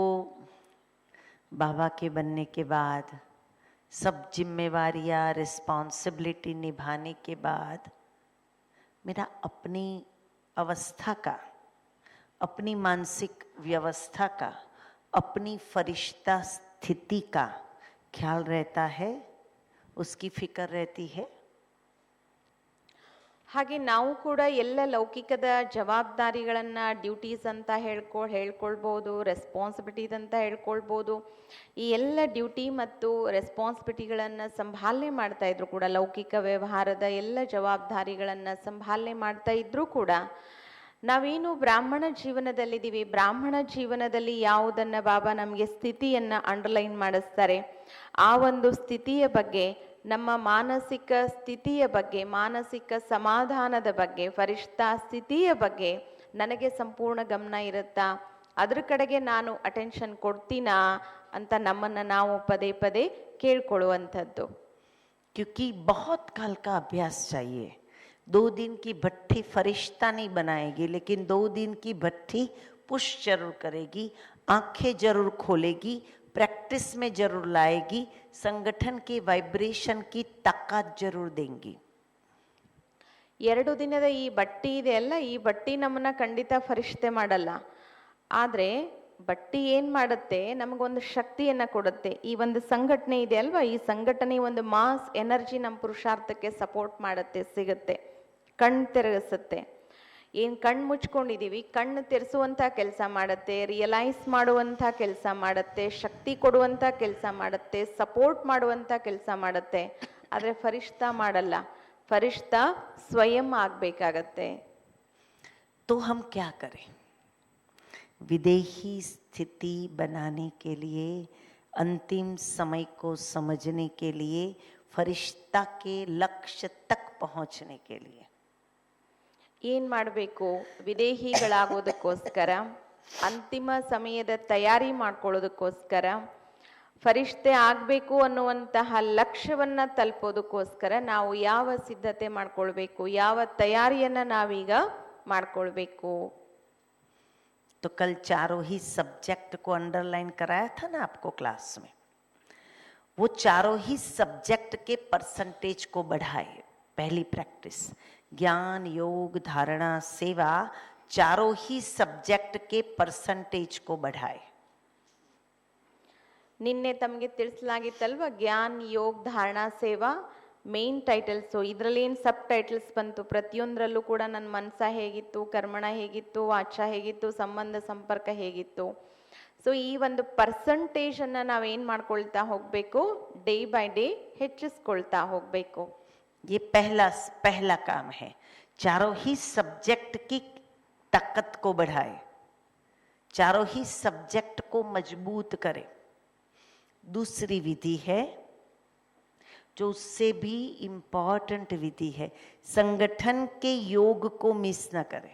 बाबा के बनने के बाद सब जिम्मेवारियां, रिस्पॉन्सिबिलिटी निभाने के बाद मेरा अपनी अवस्था का, अपनी मानसिक व्यवस्था का, अपनी फरिश्ता स्थिति का ख्याल रहता है, उसकी फिक्र रहती है? ಹಾಗೆ ನಾವು ಕೂಡ ಎಲ್ಲ ಲೌಕಿಕದ ಜವಾಬ್ದಾರಿಗಳನ್ನು ಡ್ಯೂಟೀಸ್ ಅಂತ ಹೇಳ್ಕೊಳ್ಬೋದು, ರೆಸ್ಪಾನ್ಸಿಬಿಲಿಟೀಸ್ ಅಂತ ಹೇಳ್ಕೊಳ್ಬೋದು. ಈ ಎಲ್ಲ ಡ್ಯೂಟಿ ಮತ್ತು ರೆಸ್ಪಾನ್ಸಿಬಿಲಿಟಿಗಳನ್ನು ಸಂಭಾಲನೆ ಮಾಡ್ತಾ ಇದ್ರು ಕೂಡ, ಲೌಕಿಕ ವ್ಯವಹಾರದ ಎಲ್ಲ ಜವಾಬ್ದಾರಿಗಳನ್ನು ಸಂಭಾಲನೆ ಮಾಡ್ತಾ ಇದ್ರೂ ಕೂಡ, ನಾವೇನು ಬ್ರಾಹ್ಮಣ ಜೀವನದಲ್ಲಿದ್ದೀವಿ, ಬ್ರಾಹ್ಮಣ ಜೀವನದಲ್ಲಿ ಯಾವುದನ್ನು ಬಾಬಾ ನಮಗೆ ಸ್ಥಿತಿಯನ್ನು ಅಂಡರ್ಲೈನ್ ಮಾಡಿಸ್ತಾರೆ, ಆ ಒಂದು ಸ್ಥಿತಿಯ ಬಗ್ಗೆ, ನಮ್ಮ ಮಾನಸಿಕ ಸ್ಥಿತಿಯ ಬಗ್ಗೆ, ಮಾನಸಿಕ ಸಮಾಧಾನದ ಬಗ್ಗೆ, ಫರಿಷ್ಠಾ ಸ್ಥಿತಿಯ ಬಗ್ಗೆ ನನಗೆ ಸಂಪೂರ್ಣ ಗಮನ ಇರುತ್ತಾ, ಅದ್ರ ಕಡೆಗೆ ನಾನು ಅಟೆನ್ಷನ್ ಕೊಡ್ತೀನಾ ಅಂತ ನಮ್ಮನ್ನು ನಾವು ಪದೇ ಪದೇ ಕೇಳ್ಕೊಳ್ಳುವಂಥದ್ದು. क्योंकि बहुत काल का अभ्यास चाहिए. 2 दिन की भट्ठी फरिश्ता नहीं बनाएगी, लेकिन 2 दिन की भट्ठी पुश जरूर करेगी, आंखें जरूर खोलेगी, प्रैक्टिस में जरूर लाएगी, संगठन के वाइब्रेशन की ताकत जरूर देंगी. 2 ದಿನದ ಈ ಬಟ್ಟಿ ಇದೆಯಲ್ಲ, ಈ ಬಟ್ಟಿ ನಮ್ಮನ್ನ ಖಂಡಿತ ಫರಿಷ್ಠೆ ಮಾಡಲ್ಲ. ಆದರೆ ಬಟ್ಟಿ ಏನು ಮಾಡುತ್ತೆ, ನಮಗೊಂದು ಶಕ್ತಿಯನ್ನು ಕೊಡುತ್ತೆ. ಈ ಒಂದು ಸಂಘಟನೆ ಇದೆ ಅಲ್ವಾ, ಈ ಸಂಘಟನೆ ಒಂದು ಮಾಸ್ ಎನರ್ಜಿ ನಮ್ಮ ಪುರುಷಾರ್ಥಕ್ಕೆ ಸಪೋರ್ಟ್ ಮಾಡುತ್ತೆ, ಸಿಗುತ್ತೆ, ಕಣ್ಣು ತೆರೆಸುತ್ತೆ. ಏನು ಕಣ್ಣು ಮುಚ್ಕೊಂಡಿದ್ದೀವಿ, ಕಣ್ಣು ತೆರೆಸುವಂಥ ಕೆಲಸ ಮಾಡುತ್ತೆ, ರಿಯಲೈಸ್ ಮಾಡುವಂಥ ಕೆಲಸ ಮಾಡುತ್ತೆ, ಶಕ್ತಿ ಕೊಡುವಂಥ ಕೆಲಸ ಮಾಡುತ್ತೆ, ಸಪೋರ್ಟ್ ಮಾಡುವಂಥ ಕೆಲಸ ಮಾಡುತ್ತೆ. ಆದರೆ ಫರಿಷ್ಠಾ ಮಾಡಲ್ಲ, ಫರಿಷ್ಠಾ ಸ್ವಯಂ ಆಗಬೇಕಾಗತ್ತೆ. तो हम क्या करें? विदेही स्थिति बनाने के लिए, अंतिम समय को समझने के लिए, फरिश्ता के लक्ष्य तक पहुंचने के लिए ಏನು ಮಾಡಬೇಕು? ವಿದೇಹಿಗಳಾಗೋದಕ್ಕೋಸ್ಕರ, ಅಂತಿಮ ಸಮಯದ ತಯಾರಿ ಮಾಡ್ಕೊಳ್ಳೋದಕ್ಕೋಸ್ಕರ, ಫರಿಷ್ಠೆ ಆಗಬೇಕು ಅನ್ನುವಂತಹ ಲಕ್ಷ್ಯವನ್ನು ತಲುಪೋದಕ್ಕೋಸ್ಕರ ನಾವು ಯಾವ ಸಿದ್ಧತೆ ಮಾಡ್ಕೊಳ್ಬೇಕು, ಯಾವ ತಯಾರಿಯನ್ನು ನಾವೀಗ ಮಾಡ್ಕೊಳ್ಬೇಕು? तो कल चारों ही सब्जेक्ट को अंडरलाइन कराया था ना आपको क्लास में. वो चारों ही सब्जेक्ट के परसेंटेज को बढ़ाए. पहली प्रैक्टिस ज्ञान, योग, धारणा, सेवा, चारों ही सब्जेक्ट के परसेंटेज को बढ़ाए. ನಿನ್ನೆ ತಮಗೆ ತಿಳಿಸಲಾಗಿತ್ತಲ್ವ, ಜ್ಞಾನ್, ಯೋಗ್, ಧಾರಣಾ, ಸೇವಾ ಮೇನ್ ಟೈಟಲ್ಸು. ಇದರಲ್ಲಿ ಏನು ಸಬ್ ಟೈಟಲ್ಸ್ ಬಂತು, ಪ್ರತಿಯೊಂದರಲ್ಲೂ ಕೂಡ ನನ್ನ ಮನಸ ಹೇಗಿತ್ತು, ಕರ್ಮಣ ಹೇಗಿತ್ತು, ವಾಚ ಹೇಗಿತ್ತು, ಸಂಬಂಧ ಸಂಪರ್ಕ ಹೇಗಿತ್ತು. ಸೊ ಈ ಒಂದು ಪರ್ಸಂಟೇಜನ್ನು ನಾವೇನು ಮಾಡ್ಕೊಳ್ತಾ ಹೋಗಬೇಕು, ಡೇ ಬೈ ಡೇ ಹೆಚ್ಚಿಸ್ಕೊಳ್ತಾ ಹೋಗಬೇಕು. ये पहला काम है. चारों ही सब्जेक्ट की ताकत को बढ़ाए, चारों ही सब्जेक्ट को मजबूत करे. दूसरी विधि है जो उससे भी इम्पोर्टेंट विधि है, संगठन के योग को मिस न करे.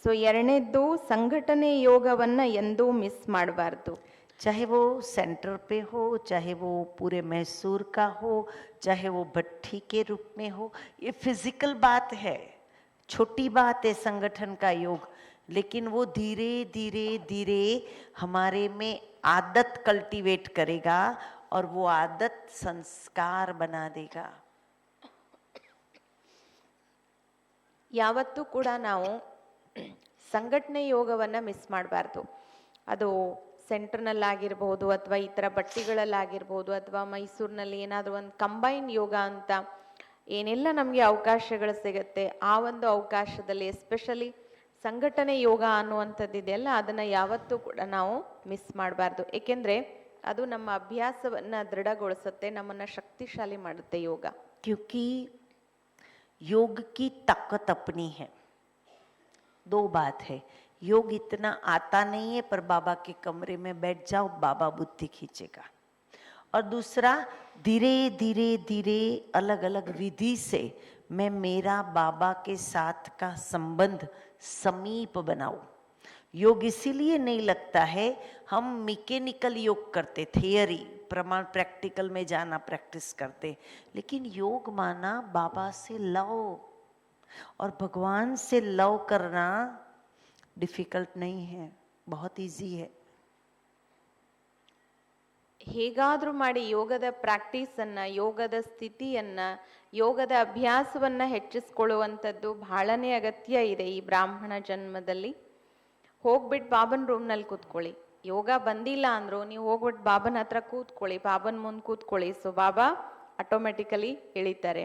ಸೊ ಎರಡನೇದ್ದು, ಸಂಘಟನೆ ಯೋಗವನ್ನು ಎಂದೂ ಮಿಸ್ ಮಾಡಬಾರ್ದು. चाहे वो सेंटर पे हो, चाहे वो पूरे मैसूर का हो, चाहे वो भट्ठी के रूप में हो. ये फिजिकल बात है, छोटी बात है संगठन का योग, लेकिन वो धीरे धीरे धीरे हमारे में आदत कल्टीवेट करेगा और वो आदत संस्कार बना देगा. ಯಾವತ್ತೂ ಕೂಡ ನಾವು ಸಂಘಟನೆ ಯೋಗವನ್ನು ಮಿಸ್ ಮಾಡಬಾರ್ದು. ಅದು ಸೆಂಟರ್ನಲ್ಲಾಗಿರ್ಬೋದು, ಅಥವಾ ಈ ಥರ ಬಟ್ಟಿಗಳಲ್ಲಾಗಿರ್ಬೋದು, ಅಥವಾ ಮೈಸೂರಿನಲ್ಲಿ ಏನಾದರೂ ಒಂದು ಕಂಬೈನ್ ಯೋಗ ಅಂತ ಏನೆಲ್ಲ ನಮಗೆ ಅವಕಾಶಗಳು ಸಿಗುತ್ತೆ, ಆ ಒಂದು ಅವಕಾಶದಲ್ಲಿ ಎಸ್ಪೆಷಲಿ ಸಂಘಟನೆ ಯೋಗ ಅನ್ನುವಂಥದ್ದಿದೆಯಲ್ಲ, ಅದನ್ನು ಯಾವತ್ತೂ ಕೂಡ ನಾವು ಮಿಸ್ ಮಾಡಬಾರ್ದು. ಏಕೆಂದರೆ ಅದು ನಮ್ಮ ಅಭ್ಯಾಸವನ್ನು ದೃಢಗೊಳಿಸುತ್ತೆ, ನಮ್ಮನ್ನು ಶಕ್ತಿಶಾಲಿ ಮಾಡುತ್ತೆ ಯೋಗ. क्योंकि योग की ताकत अपनी है. 2 बात है, योग इतना आता नहीं है, पर बाबा के कमरे में बैठ जाओ, बाबा बुद्धि खींचेगा. और दूसरा, धीरे धीरे धीरे अलग अलग विधि से मैं मेरा बाबा के साथ का संबंध समीप बनाऊं. योग इसीलिए नहीं लगता है, हम मैकेनिकल योग करते, थियरी प्रमाण प्रैक्टिकल में जाना प्रैक्टिस करते, लेकिन योग माना बाबा से लव, और भगवान से लव करना डिफिकल्ट नहीं है, बहुत इजी है. ಹೇಗಾದರೂ ಮಾಡಿ ಯೋಗದ ಪ್ರಾಕ್ಟೀಸನ್ನು, ಯೋಗದ ಸ್ಥಿತಿಯನ್ನು, ಯೋಗದ ಅಭ್ಯಾಸವನ್ನು ಹೆಚ್ಚಿಸ್ಕೊಳ್ಳುವಂಥದ್ದು ಬಹಳನೇ ಅಗತ್ಯ ಇದೆ ಈ ಬ್ರಾಹ್ಮಣ ಜನ್ಮದಲ್ಲಿ. ಹೋಗ್ಬಿಟ್ಟು ಬಾಬನ ರೂಮ್ನಲ್ಲಿ ಕೂತ್ಕೊಳ್ಳಿ. ಯೋಗ ಬಂದಿಲ್ಲ ಅಂದರೂ ನೀವು ಹೋಗ್ಬಿಟ್ಟು ಬಾಬನ ಹತ್ರ ಕೂತ್ಕೊಳ್ಳಿ, ಬಾಬನ ಮುಂದೆ ಕೂತ್ಕೊಳ್ಳಿ. ಸೊ ಬಾಬಾ ಆಟೋಮೆಟಿಕಲಿ ಇಳಿತಾರೆ.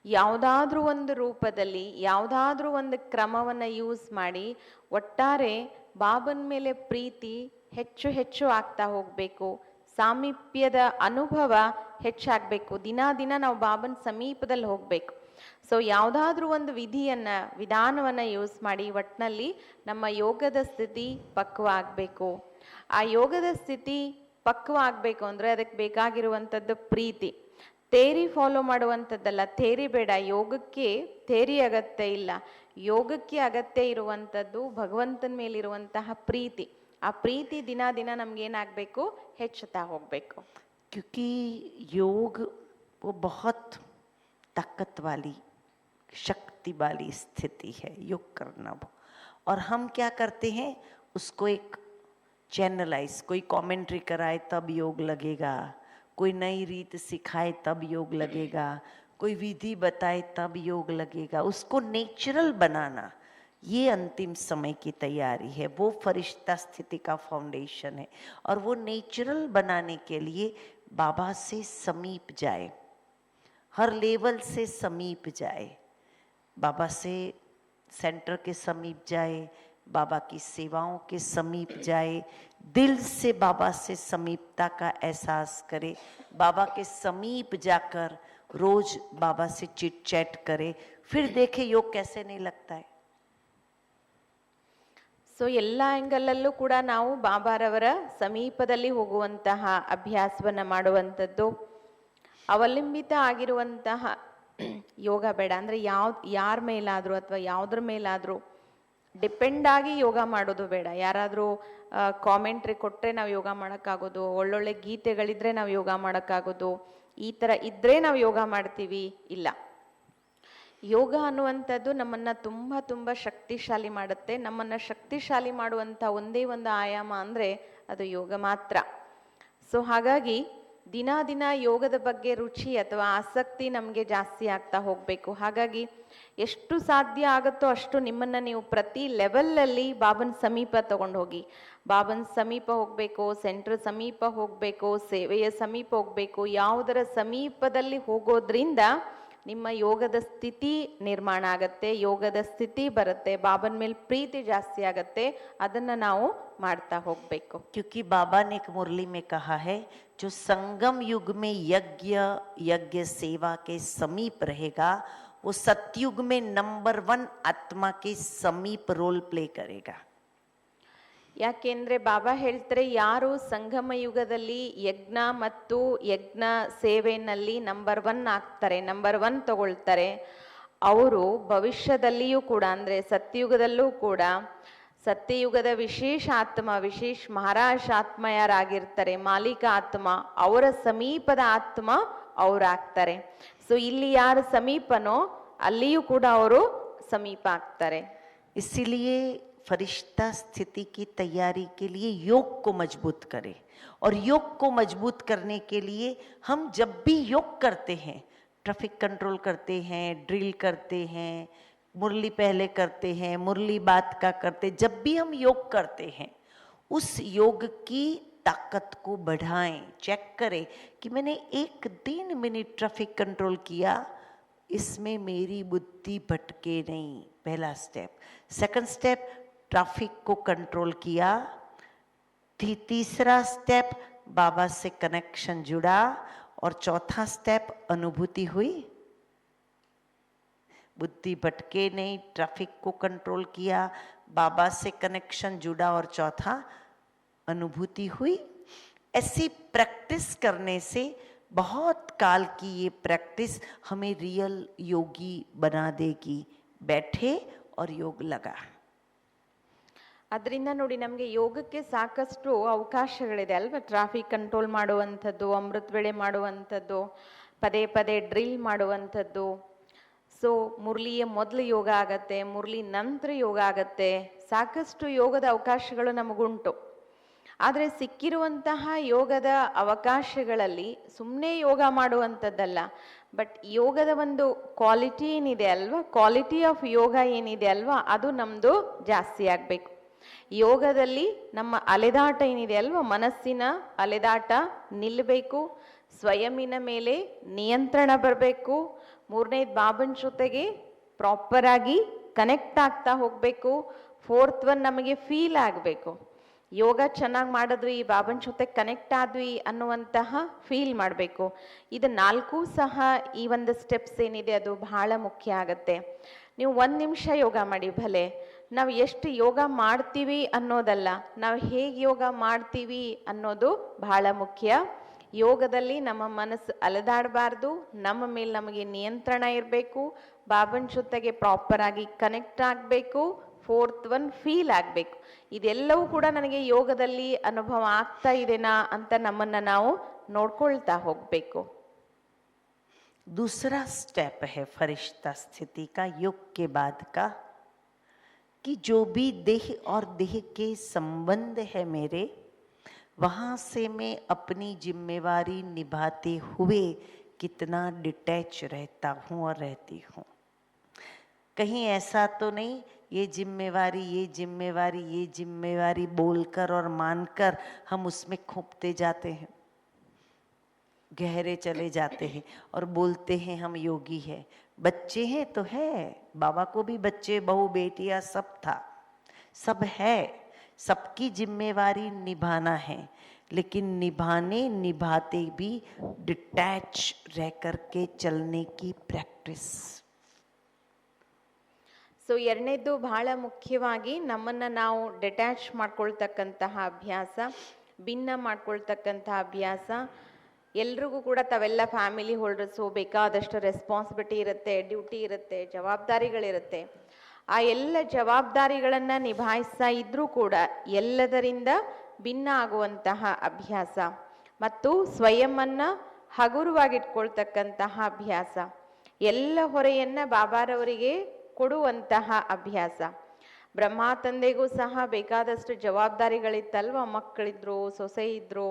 ಯಾವುದಾದ್ರೂ ಒಂದು ರೂಪದಲ್ಲಿ ಯಾವುದಾದ್ರೂ ಒಂದು ಕ್ರಮವನ್ನು ಯೂಸ್ ಮಾಡಿ ಒಟ್ಟಾರೆ ಬಾಬನ ಮೇಲೆ ಪ್ರೀತಿ ಹೆಚ್ಚು ಹೆಚ್ಚು ಆಗ್ತಾ ಹೋಗಬೇಕು, ಸಾಮೀಪ್ಯದ ಅನುಭವ ಹೆಚ್ಚಾಗಬೇಕು, ದಿನ ದಿನ ನಾವು ಬಾಬನ ಸಮೀಪದಲ್ಲಿ ಹೋಗಬೇಕು. ಸೊ ಯಾವುದಾದ್ರೂ ಒಂದು ವಿಧಾನವನ್ನು ಯೂಸ್ ಮಾಡಿ ಒಟ್ಟಿನಲ್ಲಿ ನಮ್ಮ ಯೋಗದ ಸ್ಥಿತಿ ಪಕ್ವ ಆಗಬೇಕು. ಆ ಯೋಗದ ಸ್ಥಿತಿ ಪಕ್ವ ಆಗಬೇಕು ಅಂದರೆ ಅದಕ್ಕೆ ಬೇಕಾಗಿರುವಂಥದ್ದು ಪ್ರೀತಿ. ಥೇರಿ ಫಾಲೋ ಮಾಡುವಂಥದ್ದಲ್ಲ, ಥೇರಿ ಬೇಡ, ಯೋಗಕ್ಕೆ ಥೇರಿ ಅಗತ್ಯ ಇಲ್ಲ. ಯೋಗಕ್ಕೆ ಅಗತ್ಯ ಇರುವಂಥದ್ದು ಭಗವಂತನ ಮೇಲಿರುವಂತಹ ಪ್ರೀತಿ. ಆ ಪ್ರೀತಿ ದಿನ ದಿನ ನಮ್ಗೇನಾಗಬೇಕು, ಹೆಚ್ಚುತ್ತಾ ಹೋಗಬೇಕು. क्योंकि योग वो बहुत ताकत वाली शक्ति वाली स्थिति है योग करना वो, और हम क्या करते हैं उसको एक चैनलाइज, कोई कमेंट्री कराए तब योग लगेगा, कोई नई रीत सिखाए तब योग लगेगा, कोई विधि बताए तब योग लगेगा. उसको नेचुरल बनाना ये अंतिम समय की तैयारी है, वो फरिश्ता स्थिति का फाउंडेशन है. और वो नेचुरल बनाने के लिए बाबा से समीप जाए, हर लेवल से समीप जाए, बाबा से सेंटर के समीप जाए, बाबा की सेवाओं के समीप जाए, दिल से बाबा से समीपता का एहसास करे, बाबा के समीप जाकर रोज बाबा से चिट चैट करे, फिर देखे योग कैसे नहीं लगता है. ಸೊ ಎಲ್ಲ ಆ್ಯಂಗಲಲ್ಲೂ ಕೂಡ ನಾವು ಬಾಬಾರವರ ಸಮೀಪದಲ್ಲಿ ಹೋಗುವಂತಹ ಅಭ್ಯಾಸವನ್ನು ಮಾಡುವಂಥದ್ದು. ಅವಲಂಬಿತ ಆಗಿರುವಂತಹ ಯೋಗ ಬೇಡ, ಅಂದರೆ ಯಾರ ಮೇಲಾದರೂ ಅಥವಾ ಯಾವುದ್ರ ಮೇಲಾದರೂ ಡಿಪೆಂಡ್ ಆಗಿ ಯೋಗ ಮಾಡೋದು ಬೇಡ. ಯಾರಾದರೂ ಕಾಮೆಂಟ್ರಿ ಕೊಟ್ಟರೆ ನಾವು ಯೋಗ ಮಾಡೋಕ್ಕಾಗೋದು, ಒಳ್ಳೊಳ್ಳೆ ಗೀತೆಗಳಿದ್ರೆ ನಾವು ಯೋಗ ಮಾಡೋಕ್ಕಾಗೋದು, ಈ ಥರ ಇದ್ದರೆ ನಾವು ಯೋಗ ಮಾಡ್ತೀವಿ, ಇಲ್ಲ. ಯೋಗ ಅನ್ನುವಂಥದ್ದು ನಮ್ಮನ್ನು ತುಂಬ ತುಂಬ ಶಕ್ತಿಶಾಲಿ ಮಾಡುತ್ತೆ. ನಮ್ಮನ್ನು ಶಕ್ತಿಶಾಲಿ ಮಾಡುವಂಥ ಒಂದೇ ಒಂದು ಆಯಾಮ ಅಂದರೆ ಅದು ಯೋಗ ಮಾತ್ರ. ಸೊ ಹಾಗಾಗಿ ದಿನ ದಿನ ಯೋಗದ ಬಗ್ಗೆ ರುಚಿ ಅಥವಾ ಆಸಕ್ತಿ ನಮಗೆ ಜಾಸ್ತಿ ಆಗ್ತಾ ಹೋಗಬೇಕು. ಹಾಗಾಗಿ ಎಷ್ಟು ಸಾಧ್ಯ ಆಗುತ್ತೋ ಅಷ್ಟು ನಿಮ್ಮನ್ನು ನೀವು ಪ್ರತಿ ಲೆವೆಲಲ್ಲಿ ಬಾಬನ ಸಮೀಪ ತಗೊಂಡು ಹೋಗಿ. ಬಾಬನ ಸಮೀಪ ಹೋಗಬೇಕು, ಸೆಂಟ್ರ್ ಸಮೀಪ ಹೋಗಬೇಕು, ಸೇವೆಯ ಸಮೀಪ ಹೋಗಬೇಕು. ಯಾವುದರ ಸಮೀಪದಲ್ಲಿ ಹೋಗೋದ್ರಿಂದ ನಿಮ್ಮ ಯೋಗದ ಸ್ಥಿತಿ ನಿರ್ಮಾಣ ಆಗತ್ತೆ, ಯೋಗದ ಸ್ಥಿತಿ ಬರುತ್ತೆ, ಬಾಬನ ಮೇಲೆ ಪ್ರೀತಿ ಜಾಸ್ತಿ ಆಗತ್ತೆ. ಅದನ್ನು ನಾವು ಮಾಡ್ತಾ ಹೋಗಬೇಕು. क्योंकि बाबा ने एक मुरली में कहा है, जो संगम युग में यज्ञ सेवा के समीप रहेगा वो सतयुग में नंबर 1 आत्मा के समीप रोल प्ले करेगा. ಯಾಕೆಂದ್ರೆ ಬಾಬಾ ಹೇಳ್ತಾರೆ, ಯಾರು ಸಂಗಮ ಯುಗದಲ್ಲಿ ಯಜ್ಞ ಮತ್ತು ಯಜ್ಞ ಸೇವೆಯಲ್ಲಿ ನಂಬರ್ 1 ಆಗ್ತಾರೆ, ನಂಬರ್ 1 ತಗೊಳ್ತಾರೆ, ಅವರು ಭವಿಷ್ಯದಲ್ಲಿಯೂ ಕೂಡ ಅಂದರೆ ಸತ್ಯಯುಗದಲ್ಲೂ ಕೂಡ ಸತ್ಯಯುಗದ ವಿಶೇಷ ಆತ್ಮ, ವಿಶೇಷ ಮಹಾರಾಜ್ ಆತ್ಮ ಯಾರಾಗಿರ್ತಾರೆ, ಮಾಲೀಕ ಆತ್ಮ, ಅವರ ಸಮೀಪದ ಆತ್ಮ ಅವರಾಗ್ತಾರೆ. ಸೊ ಇಲ್ಲಿ ಯಾರು ಸಮೀಪನೋ ಅಲ್ಲಿಯೂ ಕೂಡ ಅವರು ಸಮೀಪ ಆಗ್ತಾರೆ. इसीलिए फरिश्ता स्थिति की तैयारी के लिए योग को मजबूत करें, और योग को मजबूत करने के लिए हम जब भी योग करते हैं, ट्रैफिक कंट्रोल करते हैं, ड्रिल करते हैं, मुरली पहले करते हैं, मुरली बात का करते, जब भी हम योग करते हैं उस योग की ताकत को बढ़ाएं. चेक करें कि मैंने 1-3 मिनट ट्रैफिक कंट्रोल किया, इसमें मेरी बुद्धि भटके नहीं, पहला स्टेप. सेकंड स्टेप, ट्रैफिक को कंट्रोल किया. तीसरा स्टेप, बाबा से कनेक्शन जुड़ा. और चौथा स्टेप, अनुभूति हुई, बुद्धि भटके नहीं, ट्रैफिक को कंट्रोल किया, बाबा से कनेक्शन जुड़ा, और चौथा अनुभूति हुई. ऐसी प्रैक्टिस करने से बहुत काल की ये प्रैक्टिस हमें रियल योगी बना देगी. बैठे और योग लगा. ಅದರಿಂದ ನೋಡಿ, ನಮಗೆ ಯೋಗಕ್ಕೆ ಸಾಕಷ್ಟು ಅವಕಾಶಗಳಿದೆ ಅಲ್ವಾ. ಟ್ರಾಫಿಕ್ ಕಂಟ್ರೋಲ್ ಮಾಡುವಂಥದ್ದು, ಅಮೃತ ವೇಳೆ ಮಾಡುವಂಥದ್ದು, ಪದೇ ಪದೇ ಡ್ರಿಲ್ ಮಾಡುವಂಥದ್ದು. ಸೊ ಮುರಳಿಯ ಮೊದಲು ಯೋಗ ಆಗತ್ತೆ, ಮುರಳಿ ನಂತರ ಯೋಗ ಆಗತ್ತೆ. ಸಾಕಷ್ಟು ಯೋಗದ ಅವಕಾಶಗಳು ನಮಗುಂಟು. ಆದರೆ ಸಿಕ್ಕಿರುವಂತಹ ಯೋಗದ ಅವಕಾಶಗಳಲ್ಲಿ ಸುಮ್ಮನೆ ಯೋಗ ಮಾಡುವಂಥದ್ದಲ್ಲ, ಬಟ್ ಯೋಗದ ಒಂದು ಕ್ವಾಲಿಟಿ ಏನಿದೆ ಅಲ್ವಾ, ಕ್ವಾಲಿಟಿ ಆಫ್ ಯೋಗ ಏನಿದೆ ಅಲ್ವಾ, ಅದು ನಮ್ಮದು ಜಾಸ್ತಿ ಆಗಬೇಕು. ಯೋಗದಲ್ಲಿ ನಮ್ಮ ಅಲೆದಾಟ ಏನಿದೆ ಅಲ್ವಾ, ಮನಸ್ಸಿನ ಅಲೆದಾಟ ನಿಲ್ಲಬೇಕು. ಸ್ವಯಂನ ಮೇಲೆ ನಿಯಂತ್ರಣ ಬರಬೇಕು. ಮೂರನೇದು ಬಾಬನ್ ಜೊತೆಗೆ ಪ್ರಾಪರ್ ಆಗಿ ಕನೆಕ್ಟ್ ಆಗ್ತಾ ಹೋಗಬೇಕು. ಫೋರ್ತ್ ಒನ್ ನಮಗೆ ಫೀಲ್ ಆಗಬೇಕು. ಯೋಗ ಚೆನ್ನಾಗಿ ಮಾಡಿದ್ವಿ, ಬಾಬನ್ ಜೊತೆ ಕನೆಕ್ಟ್ ಆದ್ವಿ ಅನ್ನುವಂತಹ ಫೀಲ್ ಮಾಡಬೇಕು. ಇದು ನಾಲ್ಕು ಸಹ ಈ ಒಂದು ಸ್ಟೆಪ್ಸ್ ಏನಿದೆ ಅದು ಬಹಳ ಮುಖ್ಯ ಆಗತ್ತೆ. ನೀವು 1 ನಿಮಿಷ ಯೋಗ ಮಾಡಿ ಭಲೆ, ನಾವು ಎಷ್ಟು ಯೋಗ ಮಾಡ್ತೀವಿ ಅನ್ನೋದಲ್ಲ, ನಾವು ಹೇಗೆ ಯೋಗ ಮಾಡ್ತೀವಿ ಅನ್ನೋದು ಬಹಳ ಮುಖ್ಯ. ಯೋಗದಲ್ಲಿ ನಮ್ಮ ಮನಸ್ಸು ಅಲೆದಾಡಬಾರ್ದು, ನಮ್ಮ ಮೇಲೆ ನಮಗೆ ನಿಯಂತ್ರಣ ಇರಬೇಕು, ಬಾಬನ್ ಜೊತೆಗೆ ಪ್ರಾಪರ್ ಆಗಿ ಕನೆಕ್ಟ್ ಆಗಬೇಕು, ಫೋರ್ತ್ ಒನ್ ಫೀಲ್ ಆಗಬೇಕು. ಇದೆಲ್ಲವೂ ಕೂಡ ನನಗೆ ಯೋಗದಲ್ಲಿ ಅನುಭವ ಆಗ್ತಾ ಇದೆನಾ ಅಂತ ನಮ್ಮನ್ನ ನಾವು ನೋಡ್ಕೊಳ್ತಾ ಹೋಗಬೇಕು. दूसरा स्टेप है फरिश्ता स्थिति का योग के बाद का, कि जो भी देह और देह के संबंध है मेरे, वहाँ से मैं अपनी जिम्मेवारी निभाते हुए कितना डिटैच रहता हूँ और रहती हूँ. कहीं ऐसा तो नहीं ये जिम्मेवारी ये जिम्मेवारी ये जिम्मेवारी बोलकर और मानकर हम उसमें खूबते जाते हैं, गहरे चले जाते हैं और बोलते हैं हम योगी है. बच्चे हैं तो है, बाबा को भी बच्चे बहू बेटियां सब था, सब है, सबकी जिम्मेवारी निभाना है, लेकिन निभाते भी डिटैच रह करके चलने की प्रैक्टिस. ಸೊ ಎರಡನೇದು ಬಹಳ ಮುಖ್ಯವಾಗಿ ನಮ್ಮನ್ನು ನಾವು ಡಿಟ್ಯಾಚ್ ಮಾಡ್ಕೊಳ್ತಕ್ಕಂತಹ ಅಭ್ಯಾಸ, ಭಿನ್ನ ಮಾಡ್ಕೊಳ್ತಕ್ಕಂತಹ ಅಭ್ಯಾಸ. ಎಲ್ರಿಗೂ ಕೂಡ ತಾವೆಲ್ಲ ಫ್ಯಾಮಿಲಿ ಹೋಲ್ಡರ್ಸು, ಬೇಕಾದಷ್ಟು ರೆಸ್ಪಾನ್ಸಿಬಿಲಿಟಿ ಇರುತ್ತೆ, ಡ್ಯೂಟಿ ಇರುತ್ತೆ, ಜವಾಬ್ದಾರಿಗಳಿರುತ್ತೆ. ಆ ಎಲ್ಲ ಜವಾಬ್ದಾರಿಗಳನ್ನು ನಿಭಾಯಿಸ್ತಾ ಇದ್ರೂ ಕೂಡ ಎಲ್ಲದರಿಂದ ಭಿನ್ನ ಆಗುವಂತಹ ಅಭ್ಯಾಸ ಮತ್ತು ಸ್ವಯಂವನ್ನು ಹಗುರವಾಗಿಟ್ಕೊಳ್ತಕ್ಕಂತಹ ಅಭ್ಯಾಸ, ಎಲ್ಲ ಹೊರೆಯನ್ನು ಬಾಬಾರವರಿಗೆ ಕೊಡುವಂತಹ ಅಭ್ಯಾಸ. ಬ್ರಹ್ಮ ತಂದೆಗೂ ಸಹ ಬೇಕಾದಷ್ಟು ಜವಾಬ್ದಾರಿಗಳಿತ್ತಲ್ವ, ಮಕ್ಕಳಿದ್ರು, ಸೊಸೆ ಇದ್ರು,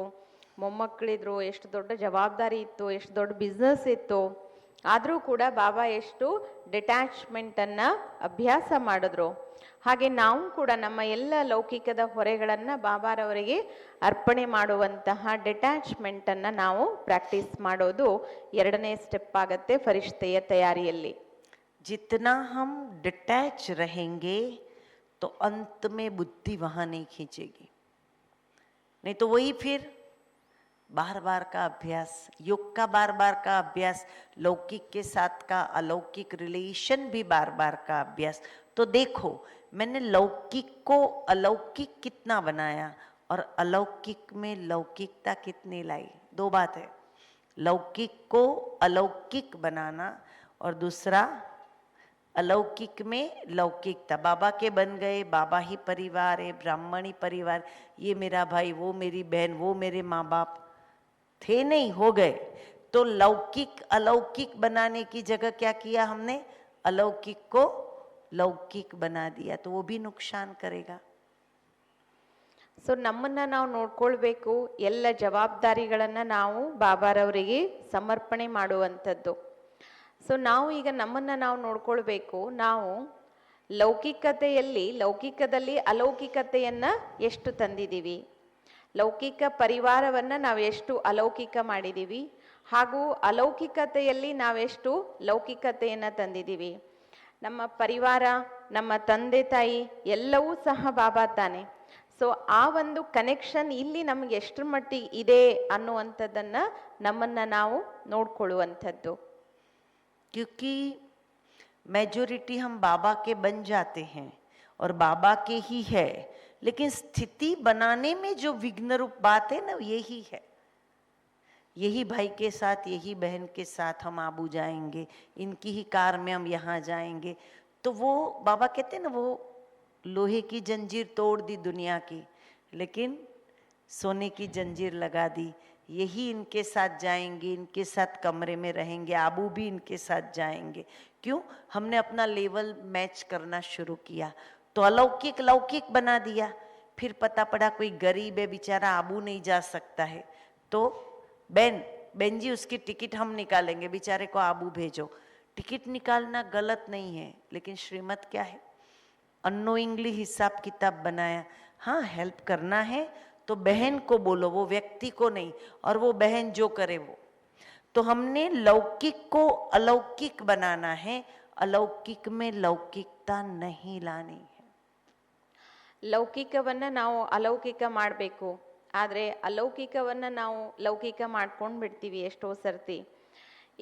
ಮೊಮ್ಮಕ್ಕಳಿದ್ರು, ಎಷ್ಟು ದೊಡ್ಡ ಜವಾಬ್ದಾರಿ ಇತ್ತು, ಎಷ್ಟು ದೊಡ್ಡ ಬಿಸ್ನೆಸ್ ಇತ್ತು. ಆದರೂ ಕೂಡ ಬಾಬಾ ಎಷ್ಟು ಡಿಟ್ಯಾಚ್ಮೆಂಟನ್ನು ಅಭ್ಯಾಸ ಮಾಡಿದ್ರು. ಹಾಗೆ ನಾವು ಕೂಡ ನಮ್ಮ ಎಲ್ಲ ಲೌಕಿಕದ ಹೊರೆಗಳನ್ನು ಬಾಬಾರವರಿಗೆ ಅರ್ಪಣೆ ಮಾಡುವಂತಹ ಡಿಟ್ಯಾಚ್ಮೆಂಟನ್ನು ನಾವು ಪ್ರಾಕ್ಟೀಸ್ ಮಾಡೋದು ಎರಡನೇ ಸ್ಟೆಪ್ ಆಗತ್ತೆ ಫರಿಷ್ತೆಯ ತಯಾರಿಯಲ್ಲಿ. जितना हम डिटैच रहेंगे तो अंत में बुद्धि वहां नहीं खींचेगी, नहीं तो वही फिर बार बार का अभ्यास, योग का बार बार का अभ्यास, लौकिक के साथ का अलौकिक रिलेशन भी बार बार का अभ्यास. तो देखो मैंने लौकिक को अलौकिक कितना बनाया और अलौकिक में लौकिकता कितनी लाई. दो बात है, लौकिक को अलौकिक बनाना और दूसरा अलौकिक में लौकिकता. बाबा के बन गए, बाबा ही परिवार है, ब्राह्मणी परिवार, ये मेरा भाई, वो मेरी बहन, वो मेरे माँ बाप थे नहीं, हो गए. तो लौकिक अलौकिक बनाने की जगह क्या किया हमने, अलौकिक को लौकिक बना दिया, तो वो भी नुकसान करेगा. ಸೊ ನಮ್ಮನ್ನು ನಾವು ನೋಡ್ಕೊಳ್ಬೇಕು, ಎಲ್ಲ ಜವಾಬ್ದಾರಿಗಳನ್ನು ನಾವು ಬಾಬಾರವರಿಗೆ ಸಮರ್ಪಣೆ ಮಾಡುವಂಥದ್ದು. ಸೊ ನಾವು ಈಗ ನಮ್ಮನ್ನು ನಾವು ನೋಡ್ಕೊಳ್ಬೇಕು. ನಾವು ಲೌಕಿಕದಲ್ಲಿ ಅಲೌಕಿಕತೆಯನ್ನು ಎಷ್ಟು ತಂದಿದ್ದೀವಿ, ಲೌಕಿಕ ಪರಿವಾರವನ್ನು ನಾವು ಎಷ್ಟು ಅಲೌಕಿಕ ಮಾಡಿದ್ದೀವಿ, ಹಾಗೂ ಅಲೌಕಿಕತೆಯಲ್ಲಿ ನಾವೆಷ್ಟು ಲೌಕಿಕತೆಯನ್ನು ತಂದಿದ್ದೀವಿ. ನಮ್ಮ ಪರಿವಾರ, ನಮ್ಮ ತಂದೆ ತಾಯಿ ಎಲ್ಲವೂ ಸಹ ಬಾಬಾ ತಾನೆ. ಸೊ ಆ ಒಂದು ಕನೆಕ್ಷನ್ ಇಲ್ಲಿ ನಮಗೆ ಎಷ್ಟರ ಮಟ್ಟಿಗೆ ಇದೆ ಅನ್ನುವಂಥದ್ದನ್ನು ನಮ್ಮನ್ನು ನಾವು ನೋಡ್ಕೊಳ್ಳುವಂಥದ್ದು. क्योंकि मेजोरिटी हम बाबा के बन जाते हैं और बाबा के ही है, लेकिन स्थिति बनाने में जो विघ्न रूप बात है ना, यही है. यही भाई के साथ, यही बहन के साथ हम आबू जाएंगे, इनकी ही कार में हम यहाँ जाएंगे. तो वो बाबा कहते हैं ना, वो लोहे की जंजीर तोड़ दी दुनिया की, लेकिन सोने की जंजीर लगा दी. यही इनके साथ जाएंगे, इनके साथ कमरे में रहेंगे, आबू भी इनके साथ जाएंगे. क्यों? हमने अपना लेवल मैच करना शुरू किया, तो अलौकिक लौकिक बना दिया. फिर पता पड़ा कोई गरीब है बेचारा, आबू नहीं जा सकता है, तो बहन जी उसकी टिकट हम निकालेंगे, बेचारे को आबू भेजो. टिकट निकालना गलत नहीं है, लेकिन श्रीमत क्या है, अनोइंगली हिसाब किताब बनाया. हाँ, हेल्प करना है तो बहन को बोलो, वो व्यक्ति को नहीं, और वो बहन जो करे वो. तो हमने लौकिक को अलौकिक बनाना है, अलौकिक में लौकिकता नहीं लानी है। ಲೌಕಿಕವನ್ನ ನಾವು ಅಲೌಕಿಕ ಮಾಡಬೇಕು, ಆದರೆ ಅಲೌಕಿಕವನ್ನ ನಾವು ಲೌಕಿಕ ಮಾಡ್ಕೊಂಡು ಬಿಡ್ತೀವಿ ಎಷ್ಟೋ ಸರ್ತಿ.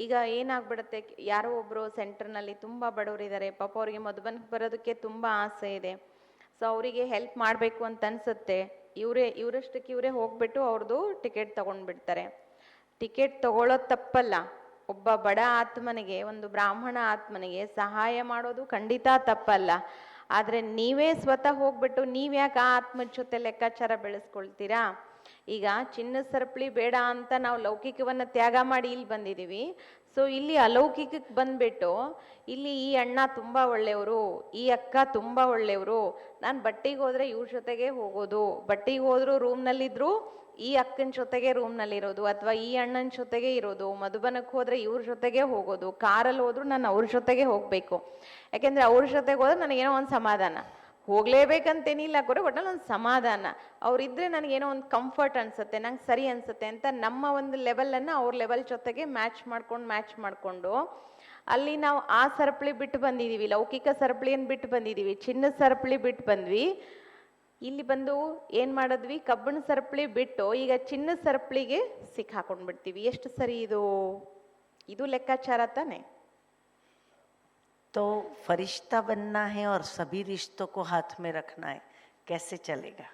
ಈಗ ಏನಾಗ್ಬಿಡುತ್ತೆ, ಯಾರೋ ಒಬ್ಬರು ಸೆಂಟರ್ನಲ್ಲಿ ತುಂಬ ಬಡವರಿದ್ದಾರೆ, ಪಾಪ ಅವರಿಗೆ ಮಧುಬನ್ಗೆ ಬರೋದಕ್ಕೆ ತುಂಬ ಆಸೆ ಇದೆ. ಸೊ ಅವರಿಗೆ ಹೆಲ್ಪ್ ಮಾಡಬೇಕು ಅಂತ ಅನ್ಸುತ್ತೆ, ಇವರಷ್ಟಕ್ಕೆ ಇವರೇ ಹೋಗ್ಬಿಟ್ಟು ಅವ್ರದ್ದು ಟಿಕೆಟ್ ತಗೊಂಡ್ಬಿಡ್ತಾರೆ. ಟಿಕೆಟ್ ತಗೊಳ್ಳೋದು ತಪ್ಪಲ್ಲ, ಒಬ್ಬ ಬಡ ಆತ್ಮನಿಗೆ, ಒಂದು ಬ್ರಾಹ್ಮಣ ಆತ್ಮನಿಗೆ ಸಹಾಯ ಮಾಡೋದು ಖಂಡಿತ ತಪ್ಪಲ್ಲ. ಆದರೆ ನೀವೇ ಸ್ವತಃ ಹೋಗ್ಬಿಟ್ಟು ನೀವ್ಯಾಕೆ ಆ ಆತ್ಮದ ಜೊತೆ ಲೆಕ್ಕಾಚಾರ ಬೆಳೆಸ್ಕೊಳ್ತೀರಾ? ಈಗ ಚಿನ್ನದ ಸರಪಳಿ ಬೇಡ ಅಂತ ನಾವು ಲೌಕಿಕವನ್ನ ತ್ಯಾಗ ಮಾಡಿ ಇಲ್ಲಿ ಬಂದಿದ್ದೀವಿ. ಸೊ ಇಲ್ಲಿ ಅಲೌಕಿಕಕ್ಕೆ ಬಂದ್ಬಿಟ್ಟು ಇಲ್ಲಿ ಈ ಅಣ್ಣ ತುಂಬಾ ಒಳ್ಳೆಯವರು, ಈ ಅಕ್ಕ ತುಂಬಾ ಒಳ್ಳೆಯವರು, ನಾನು ಬಟ್ಟಿಗೆ ಹೋದ್ರೆ ಇವ್ರ ಜೊತೆಗೆ ಹೋಗೋದು, ಬಟ್ಟಿಗೆ ಹೋದ್ರು ರೂಮ್ನಲ್ಲಿದ್ರು ಈ ಅಕ್ಕನ ಜೊತೆಗೆ ರೂಮ್ನಲ್ಲಿರೋದು, ಅಥವಾ ಈ ಅಣ್ಣನ ಜೊತೆಗೆ ಇರೋದು, ಮಧುಬನಕ್ಕೆ ಹೋದ್ರೆ ಇವ್ರ ಜೊತೆಗೆ ಹೋಗೋದು, ಕಾರಲ್ಲಿ ಹೋದ್ರು ನಾನು ಅವ್ರ ಜೊತೆಗೆ ಹೋಗ್ಬೇಕು. ಯಾಕೆಂದ್ರೆ ಅವ್ರ ಜೊತೆಗೆ ಹೋದ್ರೆ ನನಗೇನೋ ಒಂದು ಸಮಾಧಾನ, ಹೋಗ್ಲೇಬೇಕಂತೇನಿಲ್ಲ ಕೂಡ, ಒಟ್ಟಲ್ಲಿ ಒಂದು ಸಮಾಧಾನ, ಅವ್ರಿದ್ರೆ ನನಗೇನೋ ಒಂದು ಕಂಫರ್ಟ್ ಅನ್ಸುತ್ತೆ, ನಂಗೆ ಸರಿ ಅನ್ಸುತ್ತೆ ಅಂತ ನಮ್ಮ ಒಂದು ಲೆವೆಲನ್ನು ಅವ್ರ ಲೆವೆಲ್ ಜೊತೆಗೆ ಮ್ಯಾಚ್ ಮಾಡ್ಕೊಂಡು ಅಲ್ಲಿ ನಾವು ಆ ಸರಪಳಿ ಬಿಟ್ಟು ಬಂದಿದ್ದೀವಿ, ಲೌಕಿಕ ಸರಪಳಿಯನ್ನು ಬಿಟ್ಟು ಬಂದಿದ್ದೀವಿ, ಚಿನ್ನದ ಸರಪಳಿ ಬಿಟ್ಟು ಬಂದ್ವಿ. ಇಲ್ಲಿ ಬಂದು ಏನ್ ಮಾಡಿದ್ವಿ, ಕಬ್ಬಿಣ ಸರಪಳಿ ಬಿಟ್ಟು ಈಗ ಚಿನ್ನದ ಸರಪಳಿಗೆ ಸಿಕ್ಕಾಕೊಂಡ್ಬಿಡ್ತೀವಿ. ಎಷ್ಟು ಸರಿ ಇದು ಲೆಕ್ಕಾಚಾರ ತಾನೆ? तो फरिश्ता बनना है और सभी रिश्तों को हाथ में रखना है, कैसे चलेगा?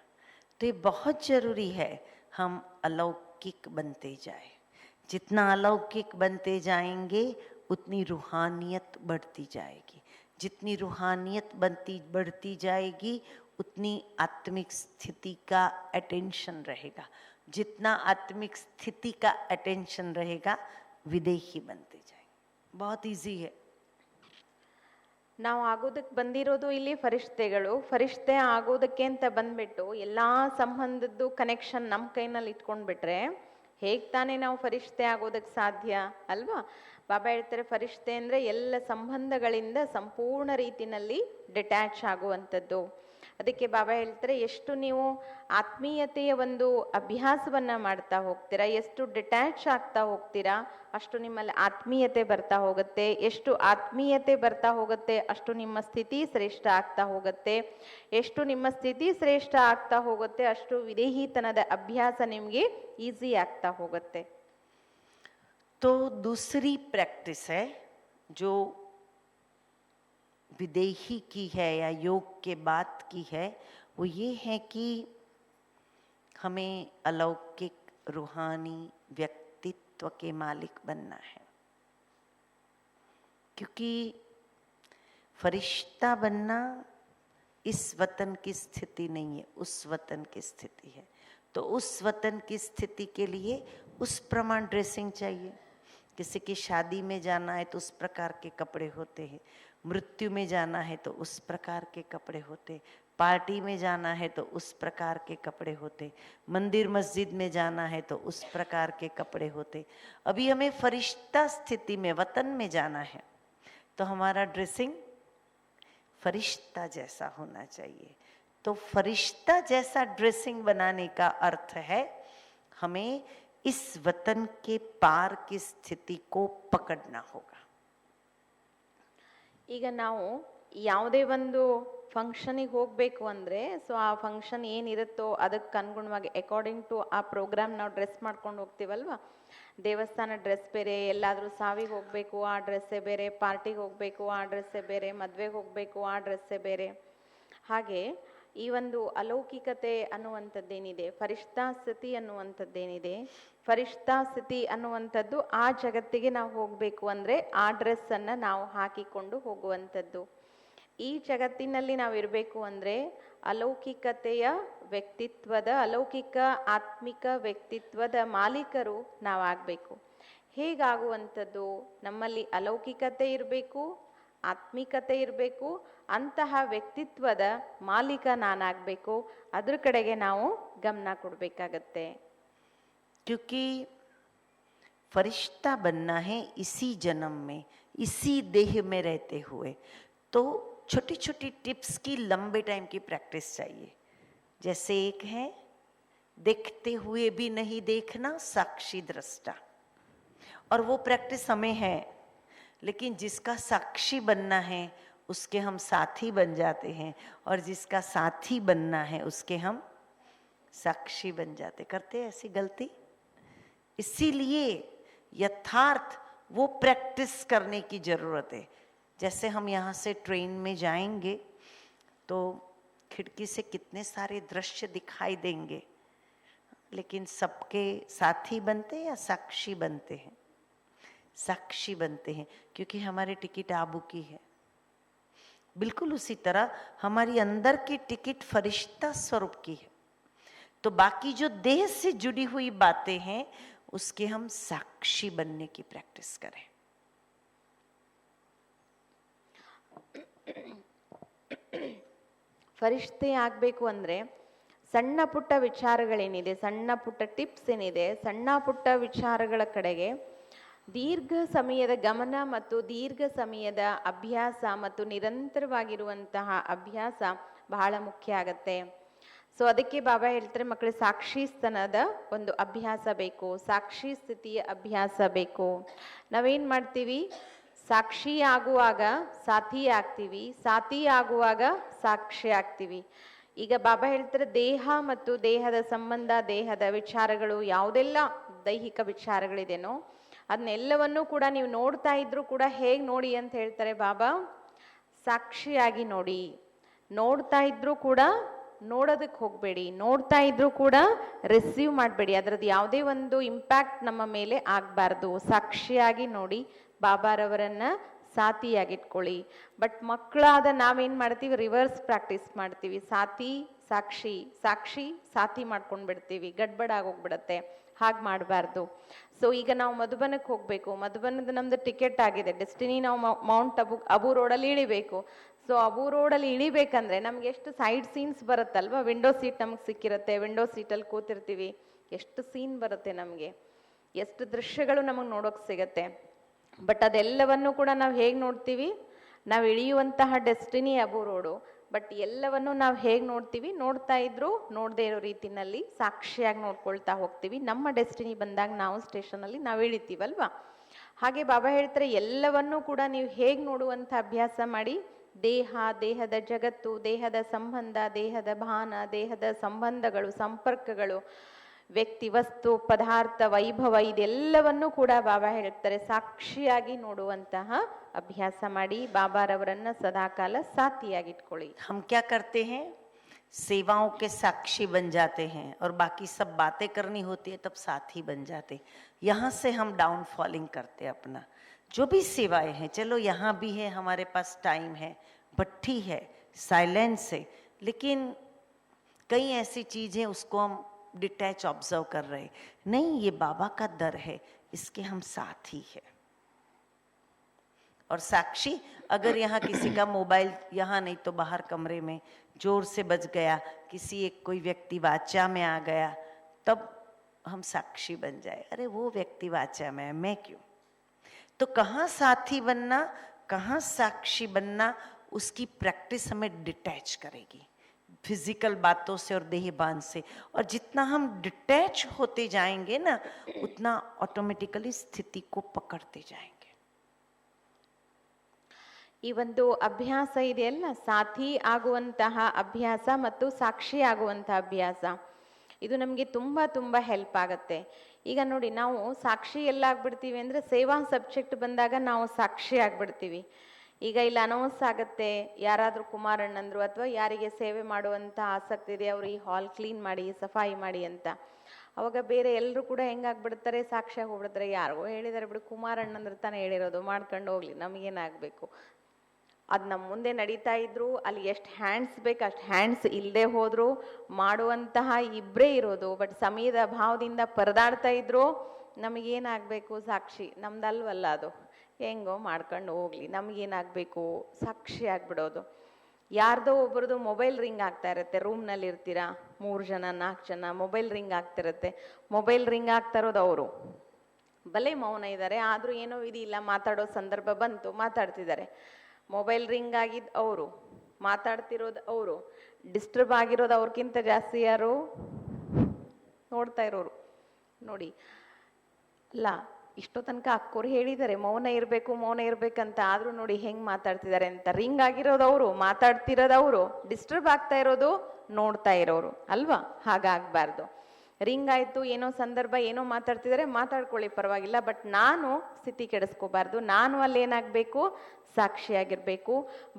तो ये बहुत जरूरी है हम अलौकिक बनते जाए। जितना अलौकिक बनते जाएंगे उतनी रूहानियत बढ़ती जाएगी, जितनी रूहानियत बढ़ती जाएगी उतनी आत्मिक स्थिति का अटेंशन रहेगा, जितना आत्मिक स्थिति का अटेंशन रहेगा विदेही बनते जाएंगे। बहुत इजी है। ನಾವು ಆಗೋದಕ್ಕೆ ಬಂದಿರೋದು ಇಲ್ಲಿ ಫರಿಷ್ತೆ ಆಗೋದಕ್ಕೆ ಅಂತ ಬಂದ್ಬಿಟ್ಟು ಎಲ್ಲಾ ಸಂಬಂಧದ್ದು ಕನೆಕ್ಷನ್ ನಮ್ಮ ಕೈನಲ್ಲಿ ಇಟ್ಕೊಂಡ್ಬಿಟ್ರೆ ಹೇಗ್ ತಾನೇ ನಾವು ಫರಿಷ್ತೆ ಆಗೋದಕ್ಕೆ ಸಾಧ್ಯ ಅಲ್ವಾ? ಬಾಬಾ ಹೇಳ್ತಾರೆ, ಫರಿಷ್ತೆ ಅಂದ್ರೆ ಎಲ್ಲ ಸಂಬಂಧಗಳಿಂದ ಸಂಪೂರ್ಣ ರೀತಿನಲ್ಲಿ ಡಿಟ್ಯಾಚ್ ಆಗುವಂಥದ್ದು. ಅದಕ್ಕೆ ಬಾಬಾ ಹೇಳ್ತಾರೆ, ಎಷ್ಟು ನೀವು ಆತ್ಮೀಯತೆಯ ಒಂದು ಅಭ್ಯಾಸವನ್ನ ಮಾಡ್ತಾ ಹೋಗ್ತೀರಾ, ಎಷ್ಟು ಡಿಟ್ಯಾಚ್ ಆಗ್ತಾ ಹೋಗ್ತೀರಾ, ಅಷ್ಟು ನಿಮ್ಮಲ್ಲಿ ಆತ್ಮೀಯತೆ ಬರ್ತಾ ಹೋಗುತ್ತೆ. ಎಷ್ಟು ಆತ್ಮೀಯತೆ ಬರ್ತಾ ಹೋಗುತ್ತೆ ಅಷ್ಟು ನಿಮ್ಮ ಸ್ಥಿತಿ ಶ್ರೇಷ್ಠ ಆಗ್ತಾ ಹೋಗುತ್ತೆ. ಎಷ್ಟು ನಿಮ್ಮ ಸ್ಥಿತಿ ಶ್ರೇಷ್ಠ ಆಗ್ತಾ ಹೋಗುತ್ತೆ ಅಷ್ಟು ವಿದೇಹಿತನದ ಅಭ್ಯಾಸ ನಿಮಗೆ ಈಸಿ ಆಗ್ತಾ ಹೋಗುತ್ತೆ. तो दूसरी प्रैक्टिस है जो विदेही की है या योग के बाद की है, वो ये है कि हमें अलौकिक रूहानी व्यक्तित्व के मालिक बनना है. क्योंकि फरिश्ता बनना इस वतन की स्थिति नहीं है, उस वतन की स्थिति है. तो उस वतन की स्थिति के लिए उस प्रमाण ड्रेसिंग चाहिए. किसी की शादी में जाना है तो उस प्रकार के कपड़े होते हैं, मृत्यु में जाना है तो उस प्रकार के कपड़े होते, पार्टी में जाना है तो उस प्रकार के कपड़े होते, मंदिर मस्जिद में जाना है तो उस प्रकार के कपड़े होते. अभी हमें फरिश्ता स्थिति में वतन में जाना है तो हमारा ड्रेसिंग फरिश्ता जैसा होना चाहिए. तो फरिश्ता जैसा ड्रेसिंग बनाने का अर्थ है हमें इस वतन के पार की स्थिति को पकड़ना होगा. ಈಗ ನಾವು ಯಾವುದೇ ಒಂದು ಫಂಕ್ಷನಿಗೆ ಹೋಗಬೇಕು ಅಂದರೆ, ಸೊ ಆ ಫಂಕ್ಷನ್ ಏನಿರುತ್ತೋ ಅದಕ್ಕೆ ಅನುಗುಣವಾಗಿ ಅಕಾರ್ಡಿಂಗ್ ಟು ಆ ಪ್ರೋಗ್ರಾಮ್ ನಾವು ಡ್ರೆಸ್ ಮಾಡ್ಕೊಂಡು ಹೋಗ್ತೀವಲ್ವ. ದೇವಸ್ಥಾನ ಡ್ರೆಸ್ ಬೇರೆ, ಎಲ್ಲಾದರೂ ಸಾವಿಗೆ ಹೋಗಬೇಕು ಆ ಡ್ರೆಸ್ಸೇ ಬೇರೆ, ಪಾರ್ಟಿಗೆ ಹೋಗಬೇಕು ಆ ಡ್ರೆಸ್ಸೇ ಬೇರೆ, ಮದುವೆಗೆ ಹೋಗಬೇಕು ಆ ಡ್ರೆಸ್ಸೇ ಬೇರೆ. ಹಾಗೆ ಈ ಒಂದು ಅಲೌಕಿಕತೆ ಅನ್ನುವಂಥದ್ದೇನಿದೆ, ಫರಿಷ್ತಾ ಸ್ಥಿತಿ ಅನ್ನುವಂಥದ್ದೇನಿದೆ, ಫರಿಷ್ತಾ ಸ್ಥಿತಿ ಅನ್ನುವಂಥದ್ದು ಆ ಜಗತ್ತಿಗೆ ನಾವು ಹೋಗಬೇಕು ಅಂದರೆ ಆ ಡ್ರೆಸ್ಸನ್ನು ನಾವು ಹಾಕಿಕೊಂಡು ಹೋಗುವಂಥದ್ದು. ಈ ಜಗತ್ತಿನಲ್ಲಿ ನಾವು ಇರಬೇಕು ಅಂದರೆ ಅಲೌಕಿಕತೆಯ ವ್ಯಕ್ತಿತ್ವದ, ಅಲೌಕಿಕ ಆತ್ಮಿಕ ವ್ಯಕ್ತಿತ್ವದ ಮಾಲೀಕರು ನಾವಾಗಬೇಕು. ಹೇಗಾಗುವಂಥದ್ದು? ನಮ್ಮಲ್ಲಿ ಅಲೌಕಿಕತೆ ಇರಬೇಕು, ಆತ್ಮಿಕತೆ ಇರಬೇಕು, ಅಂತಹ ವ್ಯಕ್ತಿತ್ವದ ಮಾಲೀಕ ನಾನಾಗಬೇಕು. ಅದ್ರ ಕಡೆಗೆ ನಾವು ಗಮನ ಕೊಡಬೇಕಾಗತ್ತೆ. क्योंकि फरिश्ता बनना है इसी जन्म में, इसी देह में रहते हुए. तो छोटी छोटी टिप्स की लंबे टाइम की प्रैक्टिस चाहिए. जैसे एक है देखते हुए भी नहीं देखना, साक्षी दृष्टा. और वो प्रैक्टिस हमें है, लेकिन जिसका साक्षी बनना है उसके हम साथी बन जाते हैं, और जिसका साथी बनना है उसके हम साक्षी बन जाते। करते हैं ऐसी गलती। इसीलिए यथार्थ वो प्रैक्टिस करने की जरूरत है। जैसे हम यहाँ से ट्रेन में जाएंगे तो खिड़की से कितने सारे दृश्य दिखाई देंगे, लेकिन सबके साथी बनते हैं या साक्षी बनते हैं? साक्षी बनते हैं, क्योंकि हमारी टिकट आबू की है। बिल्कुल उसी तरह हमारी अंदर की टिकट फरिश्ता स्वरूप की है, तो बाकी जो देह से जुड़ी हुई बातें हैं उसके हम साक्षी बनने की प्रैक्टिस करें। ಫರಿಷ್ಠೆ ಆಗಬೇಕು ಅಂದರೆ ಸಣ್ಣ ಪುಟ್ಟ ವಿಚಾರಗಳೇನಿದೆ, ಸಣ್ಣ ಪುಟ್ಟ ಟಿಪ್ಸ್ ಏನಿದೆ, ಸಣ್ಣ ಪುಟ್ಟ ವಿಚಾರಗಳ ಕಡೆಗೆ ದೀರ್ಘ ಸಮಯದ ಗಮನ ಮತ್ತು ದೀರ್ಘ ಸಮಯದ ಅಭ್ಯಾಸ ಮತ್ತು ನಿರಂತರವಾಗಿರುವಂತಹ ಅಭ್ಯಾಸ ಬಹಳ ಮುಖ್ಯ ಆಗತ್ತೆ. ಸೊ ಅದಕ್ಕೆ ಬಾಬಾ ಹೇಳ್ತಾರೆ, ಮಕ್ಕಳಿಗೆ ಸಾಕ್ಷಿ ಸ್ತನದ ಒಂದು ಅಭ್ಯಾಸ ಬೇಕು, ಸಾಕ್ಷಿ ಸ್ಥಿತಿಯ ಅಭ್ಯಾಸ ಬೇಕು. ನಾವೇನು ಮಾಡ್ತೀವಿ? ಸಾಕ್ಷಿ ಆಗುವಾಗ ಸಾಥಿ ಆಗ್ತೀವಿ, ಸಾಥಿ ಆಗುವಾಗ ಸಾಕ್ಷಿ ಆಗ್ತೀವಿ. ಈಗ ಬಾಬಾ ಹೇಳ್ತಾರೆ, ದೇಹ ಮತ್ತು ದೇಹದ ಸಂಬಂಧ, ದೇಹದ ವಿಚಾರಗಳು, ಯಾವುದೆಲ್ಲ ದೈಹಿಕ ವಿಚಾರಗಳಿದೆನೋ ಅದನ್ನೆಲ್ಲವನ್ನೂ ಕೂಡ ನೀವು ನೋಡ್ತಾ ಇದ್ರು ಕೂಡ ಹೇಗೆ ನೋಡಿ ಅಂತ ಹೇಳ್ತಾರೆ ಬಾಬಾ? ಸಾಕ್ಷಿಯಾಗಿ ನೋಡಿ. ನೋಡ್ತಾ ಇದ್ರು ಕೂಡ ನೋಡೋದಕ್ಕೆ ಹೋಗಬೇಡಿ, ನೋಡ್ತಾ ಇದ್ರು ಕೂಡ ರಿಸೀವ್ ಮಾಡಬೇಡಿ, ಅದರದ್ದು ಯಾವುದೇ ಒಂದು ಇಂಪ್ಯಾಕ್ಟ್ ನಮ್ಮ ಮೇಲೆ ಆಗಬಾರ್ದು. ಸಾಕ್ಷಿಯಾಗಿ ನೋಡಿ, ಬಾಬಾರವರನ್ನ ಸಾಥಿಯಾಗಿಟ್ಕೊಳ್ಳಿ. ಬಟ್ ಮಕ್ಕಳಾದ ನಾವೇನು ಮಾಡ್ತೀವಿ? ರಿವರ್ಸ್ ಪ್ರಾಕ್ಟೀಸ್ ಮಾಡ್ತೀವಿ. ಸಾಥಿ ಸಾಕ್ಷಿ, ಸಾಕ್ಷಿ ಸಾಥಿ ಮಾಡ್ಕೊಂಡು ಬಿಡ್ತೀವಿ, ಗಡ್ಬಡ್ ಆಗೋಗ್ಬಿಡತ್ತೆ. ಹಾಗೆ ಮಾಡಬಾರ್ದು. ಸೊ ಈಗ ನಾವು ಮಧುಬನಕ್ಕೆ ಹೋಗಬೇಕು, ಮಧುಬನದ ನಮ್ದು ಟಿಕೆಟ್ ಆಗಿದೆ, ಡೆಸ್ಟಿನಿ ನಾವು ಮೌಂಟ್ ಅಬು ರೋಡಲ್ಲಿ ಇಳಿಬೇಕು. ಸೊ ಅಬು ರೋಡಲ್ಲಿ ಇಳಿಬೇಕಂದ್ರೆ ನಮ್ಗೆ ಎಷ್ಟು ಸೈಡ್ ಸೀನ್ಸ್ ಬರುತ್ತಲ್ವ? ವಿಂಡೋ ಸೀಟ್ ನಮ್ಗೆ ಸಿಕ್ಕಿರುತ್ತೆ, ವಿಂಡೋ ಸೀಟಲ್ಲಿ ಕೂತಿರ್ತೀವಿ, ಎಷ್ಟು ಸೀನ್ ಬರುತ್ತೆ ನಮಗೆ, ಎಷ್ಟು ದೃಶ್ಯಗಳು ನಮಗೆ ನೋಡೋಕೆ ಸಿಗತ್ತೆ. ಬಟ್ ಅದೆಲ್ಲವನ್ನು ಕೂಡ ನಾವು ಹೇಗೆ ನೋಡ್ತೀವಿ? ನಾವು ಇಳಿಯುವಂತಹ ಡೆಸ್ಟಿನಿ ಅಬು ರೋಡು, ಬಟ್ ಎಲ್ಲವನ್ನು ನಾವು ಹೇಗೆ ನೋಡ್ತೀವಿ? ನೋಡ್ತಾ ಇದ್ರು ನೋಡದೇ ಇರೋ ರೀತಿನಲ್ಲಿ ಸಾಕ್ಷಿಯಾಗಿ ನೋಡ್ಕೊಳ್ತಾ ಹೋಗ್ತೀವಿ. ನಮ್ಮ ಡೆಸ್ಟಿನಿ ಬಂದಾಗ ನಾವು ಸ್ಟೇಷನಲ್ಲಿ ನಾವು ಇಳಿತೀವಲ್ವಾ? ಹಾಗೆ ಬಾಬಾ ಹೇಳ್ತಾರೆ, ಎಲ್ಲವನ್ನೂ ಕೂಡ ನೀವು ಹೇಗೆ ನೋಡುವಂಥ ಅಭ್ಯಾಸ ಮಾಡಿ. ದೇಹ, ದೇಹದ ಜಗತ್ತು, ದೇಹದ ಸಂಬಂಧ, ದೇಹದ ಭಾನ, ದೇಹದ ಸಂಬಂಧಗಳು, ಸಂಪರ್ಕಗಳು, ವ್ಯಕ್ತಿ, ವಸ್ತು, ಪದಾರ್ಥ, ವೈಭವ, ಇದೆಲ್ಲವನ್ನೂ ಕೂಡ ಬಾಬಾ ಹೇಳ್ತಾರೆ ಸಾಕ್ಷಿಯಾಗಿ ನೋಡುವಂತಹ ಅಭ್ಯಾಸ ಮಾಡಿ. ಬಾಬಾರವರನ್ನ ಸದಾಕಾಲ ಸಾಥಿಯಾಗಿಟ್ಕೊಳ್ಳಿ. हम क्या करते हैं? सेवाओं के साक्षी बन जाते हैं, और बाकी सब बातें करनी होती है तब साथी बन जाते। यहाँ से हम डाउन फॉलिंग करते अपना। जो भी सेवाएं हैं, चलो यहाँ भी है, हमारे पास टाइम है, भट्ठी है, साइलेंस है, लेकिन कई ऐसी चीज़ है उसको हम डिटैच ऑब्जर्व कर रहे, नहीं ये बाबा का दर है, इसके हम साथी है। और साक्षी, अगर यहाँ किसी का मोबाइल यहाँ नहीं तो बाहर कमरे में जोर से बज गया, किसी एक कोई व्यक्ति वाचा में आ गया, तब हम साक्षी बन जाए, अरे वो व्यक्ति वाचा में है, मैं क्यों? तो कहाँ साथी बनना, कहाँ साक्षी बनना, उसकी प्रैक्टिस हमें डिटैच करेगी फिजिकल बातों से और देहबान से। और जितना हम डिटैच होते जाएंगे ना, उतना ऑटोमेटिकली स्थिति को पकड़ते जाएंगे। ಈ ಒಂದು ಅಭ್ಯಾಸ ಇದೆಯಲ್ಲ, ಸಾಥಿ ಆಗುವಂತಹ ಅಭ್ಯಾಸ ಮತ್ತು ಸಾಕ್ಷಿ ಆಗುವಂತಹ ಅಭ್ಯಾಸ, ಇದು ನಮಗೆ ತುಂಬ ತುಂಬ ಹೆಲ್ಪ್ ಆಗುತ್ತೆ. ಈಗ ನೋಡಿ, ನಾವು ಸಾಕ್ಷಿ ಎಲ್ಲ ಆಗ್ಬಿಡ್ತೀವಿ ಅಂದರೆ ಸೇವಾ ಸಬ್ಜೆಕ್ಟ್ ಬಂದಾಗ ನಾವು ಸಾಕ್ಷಿ ಆಗ್ಬಿಡ್ತೀವಿ. ಈಗ ಇಲ್ಲಿ ಅನೌನ್ಸ್ ಆಗುತ್ತೆ, ಯಾರಾದರೂ ಕುಮಾರಣ್ಣಂದ್ರು ಅಥವಾ ಯಾರಿಗೆ ಸೇವೆ ಮಾಡುವಂಥ ಆಸಕ್ತಿ ಇದೆ ಅವರು ಈ ಹಾಲ್ ಕ್ಲೀನ್ ಮಾಡಿ, ಸಫಾಯಿ ಮಾಡಿ ಅಂತ. ಅವಾಗ ಬೇರೆ ಎಲ್ಲರೂ ಕೂಡ ಹೆಂಗಾಗ್ಬಿಡ್ತಾರೆ? ಸಾಕ್ಷಿಯಾಗಿ ಹೋಗ್ಬಿಡ್ತಾರೆ. ಯಾರಿಗೋ ಹೇಳಿದಾರೆ ಬಿಡು, ಕುಮಾರಣ್ಣಂದ್ರೆ ತಾನೇ ಹೇಳಿರೋದು, ಮಾಡ್ಕೊಂಡು ಹೋಗ್ಲಿ, ನಮಗೇನಾಗಬೇಕು? ಅದು ನಮ್ಮ ಮುಂದೆ ನಡೀತಾ ಇದ್ರು, ಅಲ್ಲಿ ಎಷ್ಟು ಹ್ಯಾಂಡ್ಸ್ ಬೇಕು ಅಷ್ಟು ಹ್ಯಾಂಡ್ಸ್ ಇಲ್ಲದೆ ಹೋದ್ರು, ಮಾಡುವಂತಹ ಇಬ್ಬರೇ ಇರೋದು, ಬಟ್ ಸಮಯದ ಅಭಾವದಿಂದ ಪರದಾಡ್ತಾ ಇದ್ರು, ನಮಗೇನಾಗಬೇಕು? ಸಾಕ್ಷಿ. ನಮ್ದಲ್ವಲ್ಲ ಅದು, ಹೆಂಗೋ ಮಾಡ್ಕೊಂಡು ಹೋಗ್ಲಿ, ನಮಗೇನಾಗಬೇಕು? ಸಾಕ್ಷಿ ಆಗ್ಬಿಡೋದು. ಯಾರ್ದೋ ಒಬ್ರದ್ದು ಮೊಬೈಲ್ ರಿಂಗ್ ಆಗ್ತಾ ಇರುತ್ತೆ, ರೂಮ್ನಲ್ಲಿ ಇರ್ತೀರಾ 3 ಜನ 4 ಜನ, ಮೊಬೈಲ್ ರಿಂಗ್ ಆಗ್ತಿರುತ್ತೆ. ಮೊಬೈಲ್ ರಿಂಗ್ ಆಗ್ತಾ ಇರೋದು ಅವರು, ಭಲೆ ಮೌನ ಇದ್ದಾರೆ, ಆದರೂ ಏನೋ ಇದಿಲ್ಲ, ಮಾತಾಡೋ ಸಂದರ್ಭ ಬಂತು, ಮಾತಾಡ್ತಿದ್ದಾರೆ. ಮೊಬೈಲ್ ರಿಂಗ್ ಆಗಿದ್ದು ಅವರು, ಮಾತಾಡ್ತಿರೋದು ಅವರು, ಡಿಸ್ಟರ್ಬ್ ಆಗಿರೋದು ಅವ್ರಿಗಿಂತ ಜಾಸ್ತಿ ಯಾರು? ನೋಡ್ತಾ ಇರೋರು. ನೋಡಿ ಅಲ್ಲ, ಇಷ್ಟೋ ತನಕ ಅಕ್ಕೋರು ಹೇಳಿದ್ದಾರೆ ಮೌನ ಇರ್ಬೇಕಂತ, ಆದ್ರೂ ನೋಡಿ ಹೆಂಗ್ ಮಾತಾಡ್ತಿದ್ದಾರೆ ಅಂತ. ರಿಂಗ್ ಆಗಿರೋದವ್ರು, ಮಾತಾಡ್ತಿರೋದವ್ರು, ಡಿಸ್ಟರ್ಬ್ ಆಗ್ತಾ ಇರೋದು ನೋಡ್ತಾ ಇರೋರು ಅಲ್ವಾ? ಹಾಗಾಗ್ಬಾರ್ದು. ರಿಂಗ್ ಆಯ್ತು, ಏನೋ ಸಂದರ್ಭ, ಏನೋ ಮಾತಾಡ್ತಿದ್ದಾರೆ, ಮಾತಾಡ್ಕೊಳ್ಳಿ ಪರವಾಗಿಲ್ಲ, ಬಟ್ ನಾನು ಸ್ಥಿತಿ ಕೆಡಿಸ್ಕೋಬಾರ್ದು. ನಾನು ಅಲ್ಲಿ ಏನಾಗಬೇಕು, ಸಾಕ್ಷಿಯಾಗಿರ್ಬೇಕು.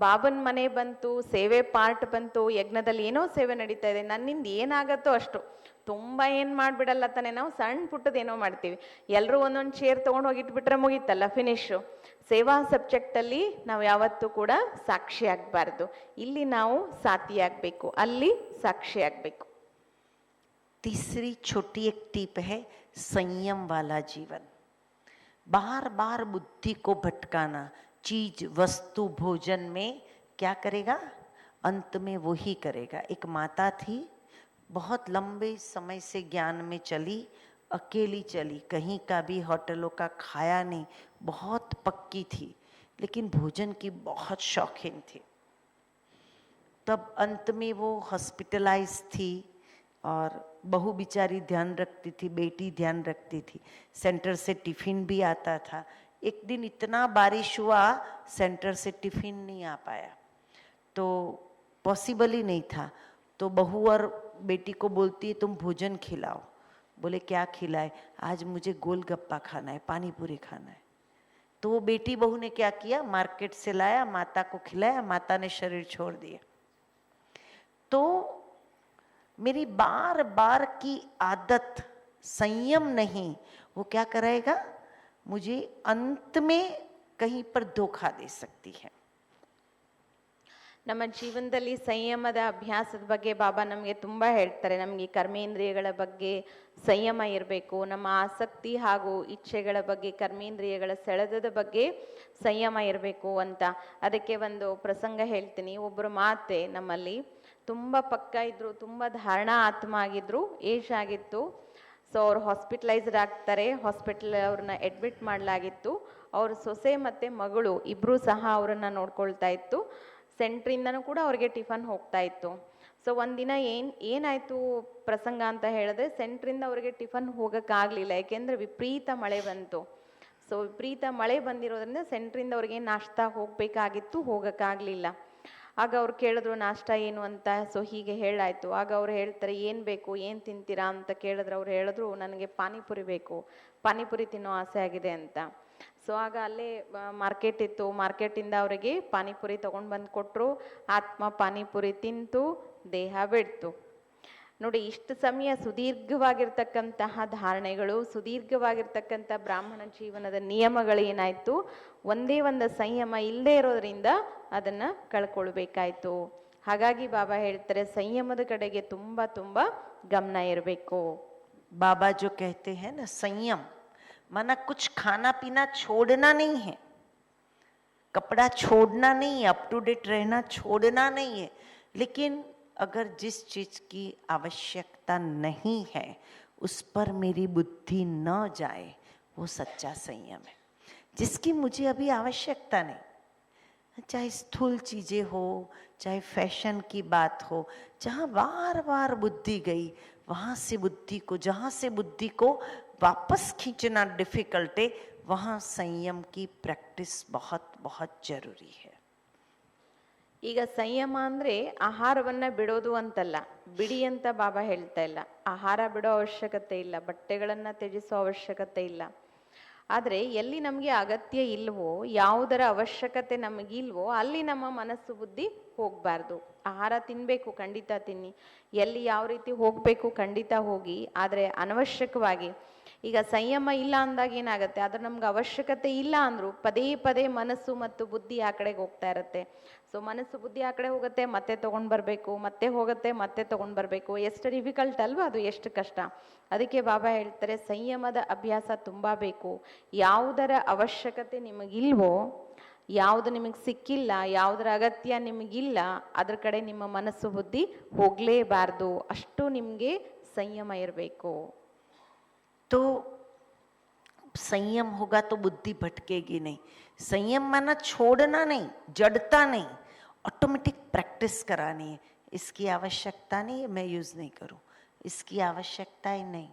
ಬಾಬನ್ ಮನೆ ಬಂತು, ಸೇವೆ ಪಾರ್ಟ್ ಬಂತು, ಯಜ್ಞದಲ್ಲಿ ಏನೋ ಸೇವೆ ನಡೀತಾ ಇದೆ, ನನ್ನಿಂದ ಏನಾಗತ್ತೋ ಅಷ್ಟು. ತುಂಬಾ ಏನ್ ಮಾಡ್ಬಿಡಲ್ಲ ತಾನೆ, ನಾವು ಸಣ್ಣ ಪುಟ್ಟದ ಏನೋ ಮಾಡ್ತೀವಿ. ಎಲ್ಲರೂ ಒಂದೊಂದು ಚೇರ್ ತಗೊಂಡು ಹೋಗಿಟ್ಬಿಟ್ರೆ ಮುಗೀತಲ್ಲ, ಫಿನಿಶು. ಸೇವಾ ಸಬ್ಜೆಕ್ಟ್ ಅಲ್ಲಿ ನಾವು ಯಾವತ್ತೂ ಕೂಡ ಸಾಕ್ಷಿ ಆಗ್ಬಾರ್ದು. ಇಲ್ಲಿ ನಾವು ಸಾಥಿ ಆಗ್ಬೇಕು, ಅಲ್ಲಿ ಸಾಕ್ಷಿ ಆಗ್ಬೇಕು. तीसरी छोटी एक टिप है संयम वाला जीवन. बार बार बुद्धि को भटकाना, चीज वस्तु भोजन में क्या करेगा, अंत में वो ही करेगा. एक माता थी, बहुत लंबे समय से ज्ञान में चली, अकेली चली, कहीं का भी होटलों का खाया नहीं, बहुत पक्की थी, लेकिन भोजन की बहुत शौकीन थी. तब अंत में वो हॉस्पिटलाइज थी और बहू बेचारी ध्यान रखती थी, बेटी ध्यान रखती थी. सेंटर से टिफिन भी आता था. एक दिन इतना बारिश हुआ, सेंटर से टिफिन नहीं आ पाया, तो पॉसिबल ही नहीं था. तो बहू और बेटी को बोलती है तुम भोजन खिलाओ. बोले क्या खिलाए, आज मुझे गोलगप्पा खाना है, पानी पूरी खाना है. तो वो बेटी बहू ने क्या किया, मार्केट से लाया, माता को खिलाया, माता ने शरीर छोड़ दिया. तो मेरी बार बार की आदत संयम नहीं, वो क्या कराएगा, मुझे अंत में कहीं पर धोखा दे सकती है. ನಮ್ಮ ಜೀವನದಲ್ಲಿ ಸಂಯಮದ ಅಭ್ಯಾಸದ ಬಗ್ಗೆ ಬಾಬಾ ನಮಗೆ ತುಂಬ ಹೇಳ್ತಾರೆ. ನಮಗೆ ಕರ್ಮೇಂದ್ರಿಯಗಳ ಬಗ್ಗೆ ಸಂಯಮ ಇರಬೇಕು, ನಮ್ಮ ಆಸಕ್ತಿ ಹಾಗೂ ಇಚ್ಛೆಗಳ ಬಗ್ಗೆ, ಕರ್ಮೇಂದ್ರಿಯಗಳ ಸೆಳೆತದ ಬಗ್ಗೆ ಸಂಯಮ ಇರಬೇಕು ಅಂತ. ಅದಕ್ಕೆ ಒಂದು ಪ್ರಸಂಗ ಹೇಳ್ತೀನಿ. ಒಬ್ಬರು ಮಾತೆ ನಮ್ಮಲ್ಲಿ ತುಂಬ ಪಕ್ಕ ಇದ್ರು, ತುಂಬ ಧಾರಣಾ ಆತ್ಮ ಆಗಿದ್ರು, ಏಜ್ ಆಗಿತ್ತು. ಸೊ ಅವ್ರು ಹಾಸ್ಪಿಟಲೈಸ್ಡ್ ಆಗ್ತಾರೆ. ಅವ್ರನ್ನ ಅಡ್ಮಿಟ್ ಮಾಡಲಾಗಿತ್ತು. ಅವ್ರ ಸೊಸೆ ಮತ್ತು ಮಗಳು ಇಬ್ಬರೂ ಸಹ ಅವರನ್ನು ನೋಡ್ಕೊಳ್ತಾ ಇತ್ತು. ಸೆಂಟ್ರಿಂದನೂ ಕೂಡ ಅವ್ರಿಗೆ ಟಿಫನ್ ಹೋಗ್ತಾ ಇತ್ತು. ಸೊ ಒಂದಿನ ಏನಾಯಿತು ಪ್ರಸಂಗ ಅಂತ ಹೇಳಿದ್ರೆ, ಸೆಂಟ್ರಿಂದ ಅವ್ರಿಗೆ ಟಿಫನ್ ಹೋಗೋಕ್ಕಾಗಲಿಲ್ಲ, ಯಾಕೆಂದರೆ ವಿಪರೀತ ಮಳೆ ಬಂತು. ಸೊ ವಿಪರೀತ ಮಳೆ ಬಂದಿರೋದ್ರಿಂದ ಸೆಂಟ್ರಿಂದ ಅವ್ರಿಗೆ ನಾಷ್ಟ ಹೋಗಬೇಕಾಗಿತ್ತು, ಹೋಗೋಕ್ಕಾಗಲಿಲ್ಲ. ಆಗ ಅವ್ರು ಕೇಳಿದ್ರು ನಾಷ್ಟ ಏನು ಅಂತ. ಸೊ ಹೀಗೆ ಹೇಳಾಯಿತು. ಆಗ ಅವ್ರು ಹೇಳ್ತಾರೆ ಏನು ಬೇಕು, ಏನು ತಿಂತೀರಾ ಅಂತ ಕೇಳಿದ್ರು. ಅವ್ರು ಹೇಳಿದ್ರು ನನಗೆ ಪಾನಿಪುರಿ ಬೇಕು, ಪಾನಿಪುರಿ ತಿನ್ನೋ ಆಸೆ ಆಗಿದೆ ಅಂತ. ಸೊ ಆಗ ಅಲ್ಲೇ ಮಾರ್ಕೆಟ್ ಇತ್ತು, ಮಾರ್ಕೆಟಿಂದ ಅವರಿಗೆ ಪಾನಿಪುರಿ ತೊಗೊಂಡು ಬಂದು ಕೊಟ್ಟರು. ಆತ್ಮ ಪಾನಿಪುರಿ ತಿಂತು, ದೇಹ ಬಿಡ್ತು. ನೋಡಿ, ಇಷ್ಟು ಸಮಯ ಸುದೀರ್ಘವಾಗಿರ್ತಕ್ಕಂತಹ ಧಾರಣೆಗಳು, ಸುದೀರ್ಘವಾಗಿರ್ತಕ್ಕಂಥ ಬ್ರಾಹ್ಮಣ ಜೀವನದ ನಿಯಮಗಳು ಏನಾಯಿತು, ಒಂದೇ ಒಂದು ಸಂಯಮ ಇಲ್ಲದೆ ಇರೋದ್ರಿಂದ ಅದನ್ನು ಕಳ್ಕೊಳ್ಬೇಕಾಯ್ತು. ಹಾಗಾಗಿ ಬಾಬಾ ಹೇಳ್ತಾರೆ ಸಂಯಮದ ಕಡೆಗೆ ತುಂಬ ತುಂಬ ಗಮನ ಇರಬೇಕು. बाबा जो कहते हैं ना संयम, माना कुछ खाना पीना छोड़ना नहीं है, कपड़ा छोड़ना नहीं है, अप टू डेट रहना छोड़ना नहीं है, लेकिन अगर जिस चीज की आवश्यकता नहीं है उस पर मेरी बुद्धि न जाए, वो सच्चा संयम है. जिसकी मुझे अभी आवश्यकता नहीं, चाहे स्थूल चीजें हो, चाहे फैशन की बात हो, जहाँ बार बार बुद्धि गई, वहाँ से बुद्धि को, जहाँ से बुद्धि को वापस खींचना डिफिकल्ट है, वहाँ संयम की प्रैक्टिस बहुत बहुत जरूरी है. ಈಗ ಸಂಯಮ ಅಂದರೆ ಆಹಾರವನ್ನು ಬಿಡೋದು ಅಂತಲ್ಲ, ಬಿಡಿ ಅಂತ ಬಾಬಾ ಹೇಳ್ತಾ ಇಲ್ಲ. ಆಹಾರ ಬಿಡೋ ಅವಶ್ಯಕತೆ ಇಲ್ಲ, ಬಟ್ಟೆಗಳನ್ನು ತ್ಯಜಿಸೋ ಅವಶ್ಯಕತೆ ಇಲ್ಲ. ಆದರೆ ಎಲ್ಲಿ ನಮಗೆ ಅಗತ್ಯ ಇಲ್ವೋ, ಯಾವುದರ ಅವಶ್ಯಕತೆ ನಮಗಿಲ್ವೋ ಅಲ್ಲಿ ನಮ್ಮ ಮನಸ್ಸು ಬುದ್ಧಿ ಹೋಗಬಾರ್ದು. ಆಹಾರ ತಿನ್ನಬೇಕು, ಖಂಡಿತ ತಿನ್ನಿ. ಎಲ್ಲಿ ಯಾವ ರೀತಿ ಹೋಗಬೇಕು ಖಂಡಿತ ಹೋಗಿ, ಆದರೆ ಅನವಶ್ಯಕವಾಗಿ. ಈಗ ಸಂಯಮ ಇಲ್ಲ ಅಂದಾಗ ಏನಾಗುತ್ತೆ, ಅದ್ರ ನಮ್ಗೆ ಅವಶ್ಯಕತೆ ಇಲ್ಲ ಅಂದರೂ ಪದೇ ಪದೇ ಮನಸ್ಸು ಮತ್ತು ಬುದ್ಧಿ ಆ ಕಡೆಗೆ ಹೋಗ್ತಾ ಇರುತ್ತೆ. ಸೊ ಮನಸ್ಸು ಬುದ್ಧಿ ಆ ಕಡೆ ಹೋಗುತ್ತೆ, ಮತ್ತೆ ತೊಗೊಂಡು ಬರಬೇಕು, ಮತ್ತೆ ಹೋಗುತ್ತೆ, ಮತ್ತೆ ತೊಗೊಂಡು ಬರಬೇಕು. ಎಷ್ಟು ಡಿಫಿಕಲ್ಟ್ ಅಲ್ವಾ ಅದು, ಎಷ್ಟು ಕಷ್ಟ. ಅದಕ್ಕೆ ಬಾಬಾ ಹೇಳ್ತಾರೆ ಸಂಯಮದ ಅಭ್ಯಾಸ ತುಂಬ ಬೇಕು. ಯಾವುದರ ಅವಶ್ಯಕತೆ ನಿಮಗಿಲ್ವೋ, ಯಾವುದು ನಿಮಗೆ ಸಿಕ್ಕಿಲ್ಲ, ಯಾವುದರ ಅಗತ್ಯ ನಿಮಗಿಲ್ಲ, ಅದ್ರ ಕಡೆ ನಿಮ್ಮ ಮನಸ್ಸು ಬುದ್ಧಿ ಹೋಗಲೇಬಾರ್ದು. ಅಷ್ಟು ನಿಮಗೆ ಸಂಯಮ ಇರಬೇಕು. तो संयम होगा तो बुद्धि भटकेगी नहीं. संयम माना छोड़ना नहीं, जड़ता नहीं, ऑटोमेटिक प्रैक्टिस करानी है. इसकी आवश्यकता नहीं है, मैं यूज नहीं करूं, इसकी आवश्यकता ही नहीं,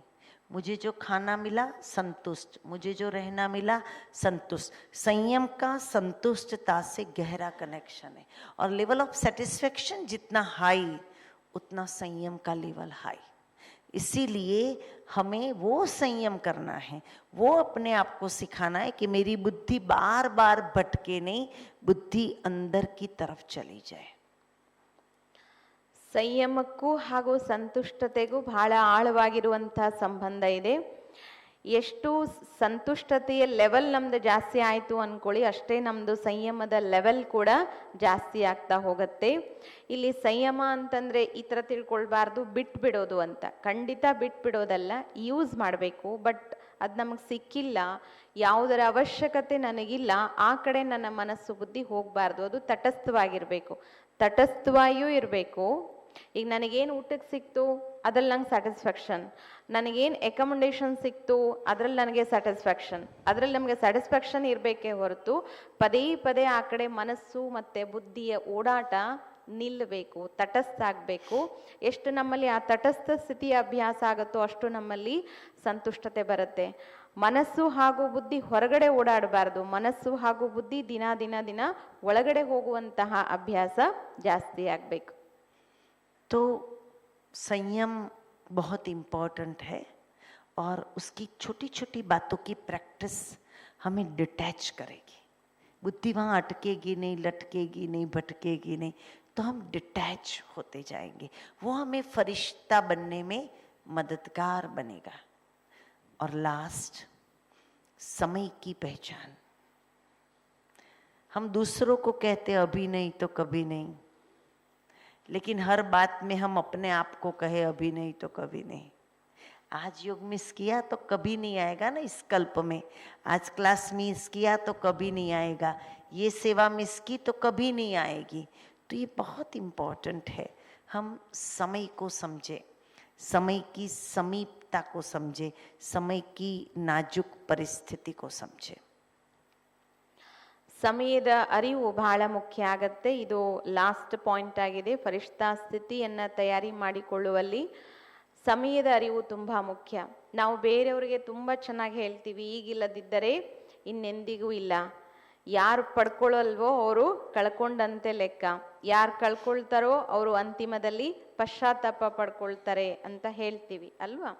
मुझे जो खाना मिला संतुष्ट, मुझे जो रहना मिला संतुष्ट। संयम का संतुष्टता से गहरा कनेक्शन है, और लेवल ऑफ सेटिस्फेक्शन जितना हाई उतना संयम का लेवल हाई। इसीलिए हमें वो संयम करना है, वो अपने आप को सिखाना है कि मेरी बुद्धि बार बार भटके नहीं, बुद्धि अंदर की तरफ चली जाए। ಸಂಯಮಕ್ಕೂ ಹಾಗೂ ಸಂತುಷ್ಟತೆಗೂ ಬಹಳ ಆಳವಾಗಿರುವಂತಹ ಸಂಬಂಧ ಇದೆ. ಎಷ್ಟು ಸಂತುಷ್ಟತೆಯ ಲೆವೆಲ್ ನಮ್ದು ಜಾಸ್ತಿ ಆಯಿತು ಅಂದ್ಕೊಳ್ಳಿ, ಅಷ್ಟೇ ನಮ್ಮದು ಸಂಯಮದ ಲೆವೆಲ್ ಕೂಡ ಜಾಸ್ತಿ ಆಗ್ತಾ ಹೋಗುತ್ತೆ. ಇಲ್ಲಿ ಸಂಯಮ ಅಂತಂದರೆ ಈ ಥರ ತಿಳ್ಕೊಳ್ಬಾರ್ದು ಬಿಟ್ಬಿಡೋದು ಅಂತ. ಖಂಡಿತ ಬಿಟ್ಬಿಡೋದಲ್ಲ, ಯೂಸ್ ಮಾಡಬೇಕು. ಬಟ್ ಅದು ನಮಗೆ ಸಿಕ್ಕಿಲ್ಲ, ಯಾವುದರ ಅವಶ್ಯಕತೆ ನನಗಿಲ್ಲ, ಆ ಕಡೆ ನನ್ನ ಮನಸ್ಸು ಬುದ್ಧಿ ಹೋಗಬಾರ್ದು. ಅದು ತಟಸ್ಥವಾಗಿರಬೇಕು, ತಟಸ್ಥವಾಗಿಯೂ ಇರಬೇಕು. ಈಗ ನನಗೇನು ಊಟಕ್ಕೆ ಸಿಕ್ತು ಅದ್ರಲ್ಲಿ ನಂಗೆ ಸ್ಯಾಟಿಸ್ಫ್ಯಾಕ್ಷನ್, ನನಗೇನು ಎಕಮೆಂಡೇಶನ್ ಸಿಕ್ತು ಅದರಲ್ಲಿ ನನಗೆ ಸ್ಯಾಟಿಸ್ಫ್ಯಾಕ್ಷನ್, ಅದರಲ್ಲಿ ನಮಗೆ ಸ್ಯಾಟಿಸ್ಫ್ಯಾಕ್ಷನ್ ಇರಬೇಕೇ ಹೊರತು ಪದೇ ಪದೇ ಆ ಕಡೆ ಮನಸ್ಸು ಮತ್ತು ಬುದ್ಧಿಯ ಓಡಾಟ ನಿಲ್ಲಬೇಕು, ತಟಸ್ಥ ಆಗಬೇಕು. ಎಷ್ಟು ನಮ್ಮಲ್ಲಿ ಆ ತಟಸ್ಥ ಸ್ಥಿತಿಯ ಅಭ್ಯಾಸ ಆಗುತ್ತೋ ಅಷ್ಟು ನಮ್ಮಲ್ಲಿ ಸಂತುಷ್ಟತೆ ಬರುತ್ತೆ. ಮನಸ್ಸು ಹಾಗೂ ಬುದ್ಧಿ ಹೊರಗಡೆ ಓಡಾಡಬಾರ್ದು, ಮನಸ್ಸು ಹಾಗೂ ಬುದ್ಧಿ ದಿನ ದಿನ ದಿನ ಒಳಗಡೆ ಹೋಗುವಂತಹ ಅಭ್ಯಾಸ ಜಾಸ್ತಿ ಆಗಬೇಕು. तो संयम बहुत इम्पोर्टेंट है, और उसकी छोटी छोटी बातों की प्रैक्टिस हमें डिटैच करेगी। बुद्धि वहाँ अटकेगी नहीं, लटकेगी नहीं, भटकेगी नहीं, तो हम डिटैच होते जाएंगे। वो हमें फरिश्ता बनने में मददगार बनेगा। और लास्ट, समय की पहचान। हम दूसरों को कहते अभी नहीं तो कभी नहीं, लेकिन हर बात में हम अपने आप को कहे अभी नहीं तो कभी नहीं। आज योग मिस किया तो कभी नहीं आएगा ना इस कल्प में, आज क्लास मिस किया तो कभी नहीं आएगा, ये सेवा मिस की तो कभी नहीं आएगी। तो ये बहुत इम्पोर्टेंट है, हम समय को समझे, समय की समीपता को समझे, समय की नाजुक परिस्थिति को समझे। ಸಮಯದ ಅರಿವು ಬಹಳ ಮುಖ್ಯ ಆಗತ್ತೆ. ಇದು ಲಾಸ್ಟ್ ಪಾಯಿಂಟ್ ಆಗಿದೆ. ಫರಿಷ್ಠಾ ಸ್ಥಿತಿಯನ್ನು ತಯಾರಿ ಮಾಡಿಕೊಳ್ಳುವಲ್ಲಿ ಸಮಯದ ಅರಿವು ತುಂಬ ಮುಖ್ಯ. ನಾವು ಬೇರೆಯವರಿಗೆ ತುಂಬ ಚೆನ್ನಾಗಿ ಹೇಳ್ತೀವಿ, ಈಗಿಲ್ಲದಿದ್ದರೆ ಇನ್ನೆಂದಿಗೂ ಇಲ್ಲ. ಯಾರು ಪಡ್ಕೊಳ್ಳಲ್ವೋ ಅವರು ಕಳ್ಕೊಂಡಂತೆ ಲೆಕ್ಕ, ಯಾರು ಕಳ್ಕೊಳ್ತಾರೋ ಅವರು ಅಂತಿಮದಲ್ಲಿ ಪಶ್ಚಾತ್ತಾಪ ಪಡ್ಕೊಳ್ತಾರೆ ಅಂತ ಹೇಳ್ತೀವಿ ಅಲ್ವಾ.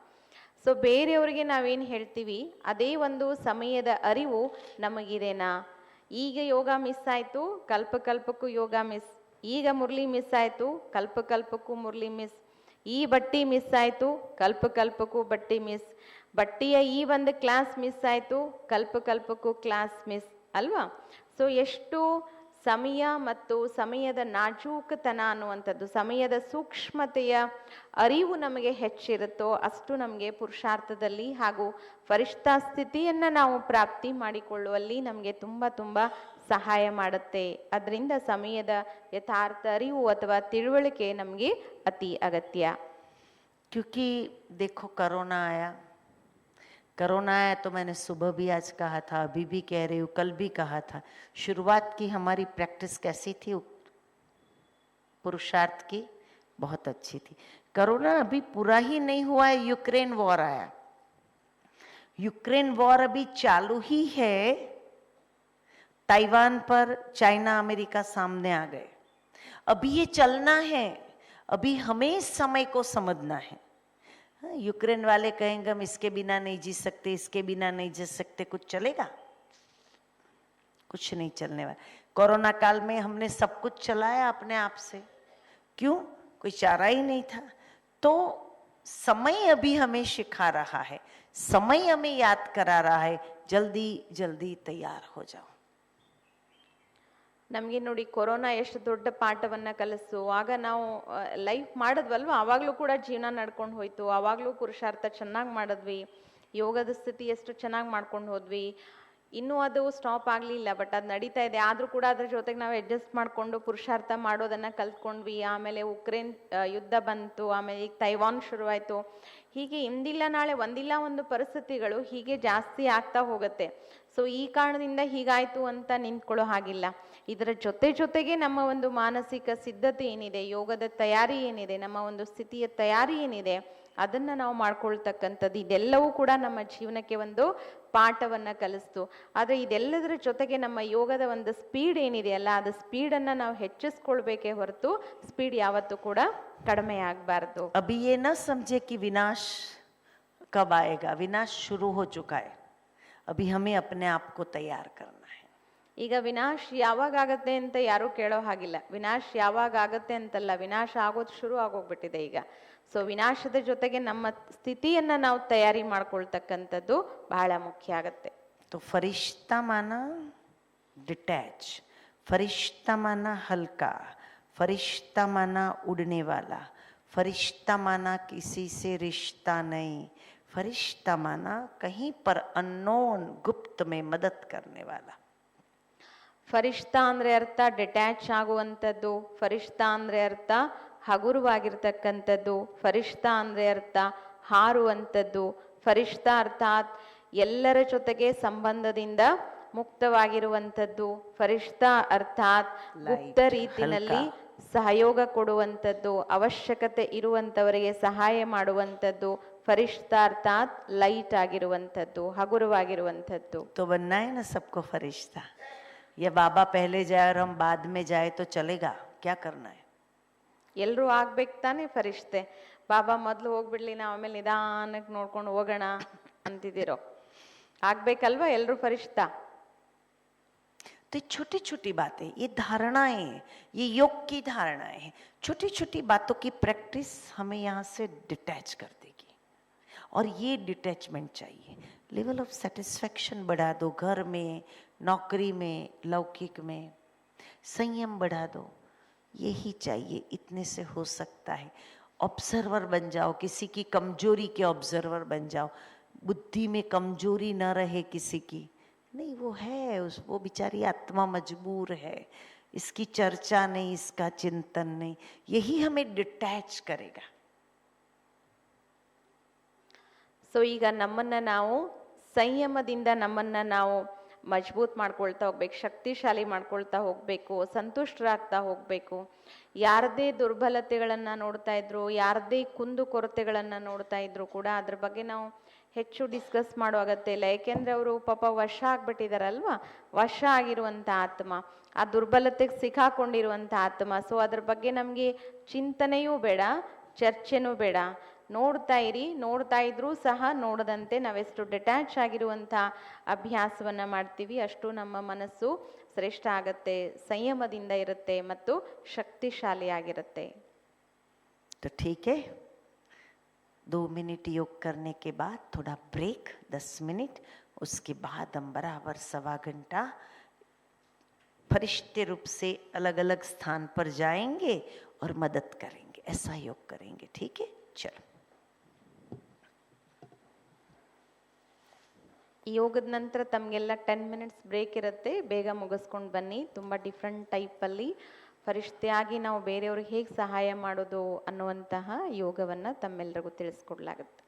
ಸೊ ಬೇರೆಯವರಿಗೆ ನಾವೇನು ಹೇಳ್ತೀವಿ ಅದೇ ಒಂದು ಸಮಯದ ಅರಿವು ನಮಗಿದೆನಾ? ಈಗ ಯೋಗ ಮಿಸ್ ಆಯಿತು, ಕಲ್ಪಕ್ಕೂ ಯೋಗ ಮಿಸ್. ಈಗ ಮುರಳಿ ಮಿಸ್ ಆಯಿತು, ಕಲ್ಪಕ್ಕೂ ಮುರಳಿ ಮಿಸ್. ಈ ಬಟ್ಟಿ ಮಿಸ್ ಆಯಿತು, ಕಲ್ಪಕ್ಕೂ ಬಟ್ಟಿ ಮಿಸ್. ಬಟ್ಟಿಯ ಈ ಒಂದು ಕ್ಲಾಸ್ ಮಿಸ್ ಆಯಿತು, ಕಲ್ಪಕ್ಕೂ ಕ್ಲಾಸ್ ಮಿಸ್ ಅಲ್ವಾ. ಸೊ ಎಷ್ಟು ಸಮಯ ಮತ್ತು ಸಮಯದ ನಾಜೂಕತನ ಅನ್ನುವಂಥದ್ದು, ಸಮಯದ ಸೂಕ್ಷ್ಮತೆಯ ಅರಿವು ನಮಗೆ ಹೆಚ್ಚಿರುತ್ತೋ ಅಷ್ಟು ನಮಗೆ ಪುರುಷಾರ್ಥದಲ್ಲಿ ಹಾಗೂ ಫರಿಷ್ಠಾ ಸ್ಥಿತಿಯನ್ನು ನಾವು ಪ್ರಾಪ್ತಿ ಮಾಡಿಕೊಳ್ಳುವಲ್ಲಿ ನಮಗೆ ತುಂಬ ತುಂಬ ಸಹಾಯ ಮಾಡುತ್ತೆ. ಅದರಿಂದ ಸಮಯದ ಯಥಾರ್ಥ ಅರಿವು ಅಥವಾ ತಿಳುವಳಿಕೆ ನಮಗೆ ಅತಿ ಅಗತ್ಯ. क्योंकि देखो कोरोना आया तो मैंने सुबह भी आज कहा था, अभी भी कह रही हूँ, कल भी कहा था, शुरुआत की हमारी प्रैक्टिस कैसी थी? पुरुषार्थ की बहुत अच्छी थी। कोरोना अभी पूरा ही नहीं हुआ है, यूक्रेन वॉर आया, यूक्रेन वॉर अभी चालू ही है। ताइवान पर चाइना अमेरिका सामने आ गए, अभी ये चलना है, अभी हमें इस समय को समझना है। यूक्रेन वाले कहेंगे हम इसके बिना नहीं जी सकते, इसके बिना नहीं जी सकते, कुछ चलेगा? कुछ नहीं चलने वाला। कोरोना काल में हमने सब कुछ चलाया अपने आप से, क्यों? कोई चारा ही नहीं था। तो समय अभी हमें सिखा रहा है, समय हमें याद करा रहा है, जल्दी जल्दी तैयार हो जाओ। ನಮಗೆ ನೋಡಿ ಕೊರೋನಾ ಎಷ್ಟು ದೊಡ್ಡ ಪಾಠವನ್ನು ಕಲಿಸು. ಆಗ ನಾವು ಲೈಫ್ ಮಾಡಿದ್ವಲ್ವ, ಆವಾಗಲೂ ಕೂಡ ಜೀವನ ನಡ್ಕೊಂಡು ಹೋಯ್ತು, ಆವಾಗಲೂ ಪುರುಷಾರ್ಥ ಚೆನ್ನಾಗಿ ಮಾಡಿದ್ವಿ, ಯೋಗದ ಸ್ಥಿತಿ ಎಷ್ಟು ಚೆನ್ನಾಗಿ ಮಾಡ್ಕೊಂಡು ಹೋದ್ವಿ. ಇನ್ನೂ ಅದು ಸ್ಟಾಪ್ ಆಗಲಿಲ್ಲ, ಬಟ್ ಅದು ನಡೀತಾ ಇದೆ. ಆದರೂ ಕೂಡ ಅದ್ರ ಜೊತೆಗೆ ನಾವು ಅಡ್ಜಸ್ಟ್ ಮಾಡಿಕೊಂಡು ಪುರುಷಾರ್ಥ ಮಾಡೋದನ್ನು ಕಲ್ತ್ಕೊಂಡ್ವಿ. ಆಮೇಲೆ ಉಕ್ರೇನ್ ಯುದ್ಧ ಬಂತು, ಆಮೇಲೆ ಈಗ ತೈವಾನ್ ಶುರುವಾಯಿತು. ಹೀಗೆ ಇಂದಿಲ್ಲ ನಾಳೆ ಒಂದಿಲ್ಲ ಒಂದು ಪರಿಸ್ಥಿತಿಗಳು ಹೀಗೆ ಜಾಸ್ತಿ ಆಗ್ತಾ ಹೋಗುತ್ತೆ. ಸೊ ಈ ಕಾರಣದಿಂದ ಹೀಗಾಯಿತು ಅಂತ ನಿಂತ್ಕೊಳ್ಳೋ ಹಾಗಿಲ್ಲ. ಇದರ ಜೊತೆಗೆ ನಮ್ಮ ಒಂದು ಮಾನಸಿಕ ಸಿದ್ಧತೆ ಏನಿದೆ, ಯೋಗದ ತಯಾರಿ ಏನಿದೆ, ನಮ್ಮ ಒಂದು ಸ್ಥಿತಿಯ ತಯಾರಿ ಏನಿದೆ, ಅದನ್ನ ನಾವು ಮಾಡ್ಕೊಳ್ತಕ್ಕಂಥದ್ದು ಇದೆಲ್ಲವೂ ಕೂಡ ನಮ್ಮ ಜೀವನಕ್ಕೆ ಒಂದು ಪಾಠವನ್ನ ಕಲಿಸ್ತು. ಆದರೆ ಇದೆಲ್ಲದರ ಜೊತೆಗೆ ನಮ್ಮ ಯೋಗದ ಒಂದು ಸ್ಪೀಡ್ ಏನಿದೆಯಲ್ಲ, ಅದು ಸ್ಪೀಡನ್ನು ನಾವು ಹೆಚ್ಚಿಸ್ಕೊಳ್ಬೇಕೇ ಹೊರತು ಸ್ಪೀಡ್ ಯಾವತ್ತೂ ಕೂಡ ಕಡಿಮೆ ಆಗಬಾರ್ದು. अभी ये न समझे कि विनाश कब आएगा, विनाश शुरू हो चुका है, अभी हमें अपने आप को तैयार करना है. ಈಗ ವಿನಾಶ ಯಾವಾಗ ಆಗತ್ತೆ ಅಂತ ಯಾರೂ ಕೇಳೋ ಹಾಗಿಲ್ಲ. ವಿನಾಶ ಯಾವಾಗ ಆಗತ್ತೆ ಅಂತಲ್ಲ, ವಿನಾಶ ಆಗೋದು ಶುರು ಆಗೋಗ್ಬಿಟ್ಟಿದೆ ಈಗ. ಸೊ ವಿನಾಶದ ಜೊತೆಗೆ ನಮ್ಮ ಸ್ಥಿತಿಯನ್ನ ನಾವು ತಯಾರಿ ಮಾಡ್ಕೊಳ್ತಕ್ಕಂಥದ್ದು ಬಹಳ ಮುಖ್ಯ ಆಗತ್ತೆ. तो फरिश्ता माना डिटैच, फरिश्ता माना हल्का, फरिश्ता माना उड़ने वाला, फरिश्ता माना किसी से रिश्ता नहीं, फरिश्ता माना कहीं पर अननोन गुप्त में मदद करने वाला. ಫರಿಷ್ತಾ ಅಂದ್ರೆ ಅರ್ಥ ಡಿಟ್ಯಾಚ್ ಆಗುವಂಥದ್ದು, ಫರಿಷ್ತಾ ಅಂದ್ರೆ ಅರ್ಥ ಹಗುರವಾಗಿರ್ತಕ್ಕಂಥದ್ದು, ಫರಿಷ್ತಾ ಅಂದ್ರೆ ಅರ್ಥ ಹಾರುವಂಥದ್ದು, ಫರಿಷ್ತಾ ಅರ್ಥಾತ್ ಎಲ್ಲರ ಜೊತೆಗೆ ಸಂಬಂಧದಿಂದ ಮುಕ್ತವಾಗಿರುವಂಥದ್ದು, ಫರಿಷ್ತಾ ಅರ್ಥಾತ್ ಗುಪ್ತ ರೀತಿಯಲ್ಲಿ ಸಹಯೋಗ ಕೊಡುವಂಥದ್ದು, ಅವಶ್ಯಕತೆ ಇರುವಂಥವರಿಗೆ ಸಹಾಯ ಮಾಡುವಂಥದ್ದು, ಫರಿಷ್ತಾ ಅರ್ಥಾತ್ ಲೈಟ್ ಆಗಿರುವಂಥದ್ದು, ಹಗುರವಾಗಿರುವಂಥದ್ದು. तो बनना है ना सबको फरिश्ता. ये बाबा पहले जाए और हम बाद में जाए तो चलेगा, क्या करना है? ಎಲ್ಲರೂ ಆಗ್ಬೇಕು ತಾನೇ ಫರಿಷ್ತೆ. ಬಾಬಾ ಮೊದಲು ಹೋಗ್ಬಿಡ್ಲಿ, ನಾವು ಆಮೇಲೆ ನಿಧಾನಕ್ಕೆ ನೋಡ್ಕೊಂಡು ಹೋಗೋಣ ಅಂತಿದ್ದೀರೋ? ಆಗ್ಬೇಕಲ್ವಾ ಎಲ್ಲರೂ ಫರಿಷ್ತಾ? तो छोटी छोटी बातें, ये धारणाएं, ये योग की धारणाएं हैं. छोटी छोटी बातों की प्रैक्टिस हमें यहाँ से डिटैच कर देगी. और ये डिटैचमेंट चाहिए. लेवल ऑफ सेटिस्फैक्शन बढ़ा दो, घर में, नौकरी में, लौकिक में संयम बढ़ा दो. यही चाहिए, इतने से हो सकता है. ऑब्जर्वर बन जाओ, किसी की कमजोरी के ऑब्जर्वर बन जाओ. बुद्धि में कमजोरी न रहे किसी की, नहीं वो है, वो बेचारी आत्मा मजबूर है, इसकी चर्चा नहीं, इसका चिंतन नहीं. यही हमें डिटैच करेगा. ಸೊ ಈಗ ನಮ್ಮನ್ನ ನಾವು ಸಂಯಮದಿಂದ ನಮ್ಮನ್ನ ನಾವು ಮಜಬೂತ್ ಮಾಡ್ಕೊಳ್ತಾ ಹೋಗ್ಬೇಕು, ಶಕ್ತಿಶಾಲಿ ಮಾಡ್ಕೊಳ್ತಾ ಹೋಗ್ಬೇಕು, ಸಂತುಷ್ಟರಾಗ್ತಾ ಹೋಗ್ಬೇಕು. ಯಾರದೇ ದುರ್ಬಲತೆಗಳನ್ನ ನೋಡ್ತಾ ಇದ್ರು, ಯಾರದೇ ಕುಂದು ಕೊರತೆಗಳನ್ನ ನೋಡ್ತಾ ಇದ್ರು ಕೂಡ ಅದ್ರ ಬಗ್ಗೆ ನಾವು ಹೆಚ್ಚು ಡಿಸ್ಕಸ್ ಮಾಡೋ ಅಗತ್ಯ ಇಲ್ಲ. ಯಾಕೆಂದ್ರೆ ಅವರು ಪಾಪ ವಶ ಆಗ್ಬಿಟ್ಟಿದಾರಲ್ವಾ, ವಶ ಆಗಿರುವಂತ ಆತ್ಮ, ಆ ದುರ್ಬಲತೆಗೆ ಸಿಕ್ಕಾಕೊಂಡಿರುವಂತ ಆತ್ಮ. ಸೊ ಅದ್ರ ಬಗ್ಗೆ ನಮ್ಗೆ ಚಿಂತನೆಯೂ ಬೇಡ, ಚರ್ಚೆನೂ ಬೇಡ. ನೋಡ್ತಾ ಇರಿ, ನೋಡ್ತಾ ಇದ್ರೂ ಸಹ ನೋಡದಂತೆ ನಾವೆಷ್ಟು ಡಿಟ್ಯಾಚ್ ಆಗಿರುವಂಥ ಅಭ್ಯಾಸವನ್ನ ಮಾಡ್ತೀವಿ, ಅಷ್ಟು ನಮ್ಮ ಮನಸ್ಸು ಶ್ರೇಷ್ಠ ಆಗತ್ತೆ, ಸಂಯಮದಿಂದ ಇರುತ್ತೆ ಮತ್ತು ಶಕ್ತಿಶಾಲಿಯಾಗಿರುತ್ತೆ. तो ठीक है, 2 मिनट योग करने के बाद थोड़ा ब्रेक, 10 मिनट. उसके बाद हम बराबर 1.25 घंटा फरिश्ते रूप से अलग अलग स्थान पर जाएंगे और मदद करेंगे. ऐसा योग करेंगे. ठीक है, चलो. ಯೋಗದ ನಂತರ ತಮಗೆಲ್ಲ 10 ಮಿನಿಟ್ಸ್ ಬ್ರೇಕ್ ಇರುತ್ತೆ, ಬೇಗ ಮುಗಿಸ್ಕೊಂಡು ಬನ್ನಿ. ತುಂಬ ಡಿಫ್ರೆಂಟ್ ಟೈಪಲ್ಲಿ ಫರಿಷ್ಠೆಯಾಗಿ ನಾವು ಬೇರೆಯವ್ರಿಗೆ ಹೇಗೆ ಸಹಾಯ ಮಾಡೋದು ಅನ್ನುವಂತಹ ಯೋಗವನ್ನು ತಮ್ಮೆಲ್ಲರಿಗೂ ತಿಳಿಸ್ಕೊಡ್ಲಾಗುತ್ತೆ.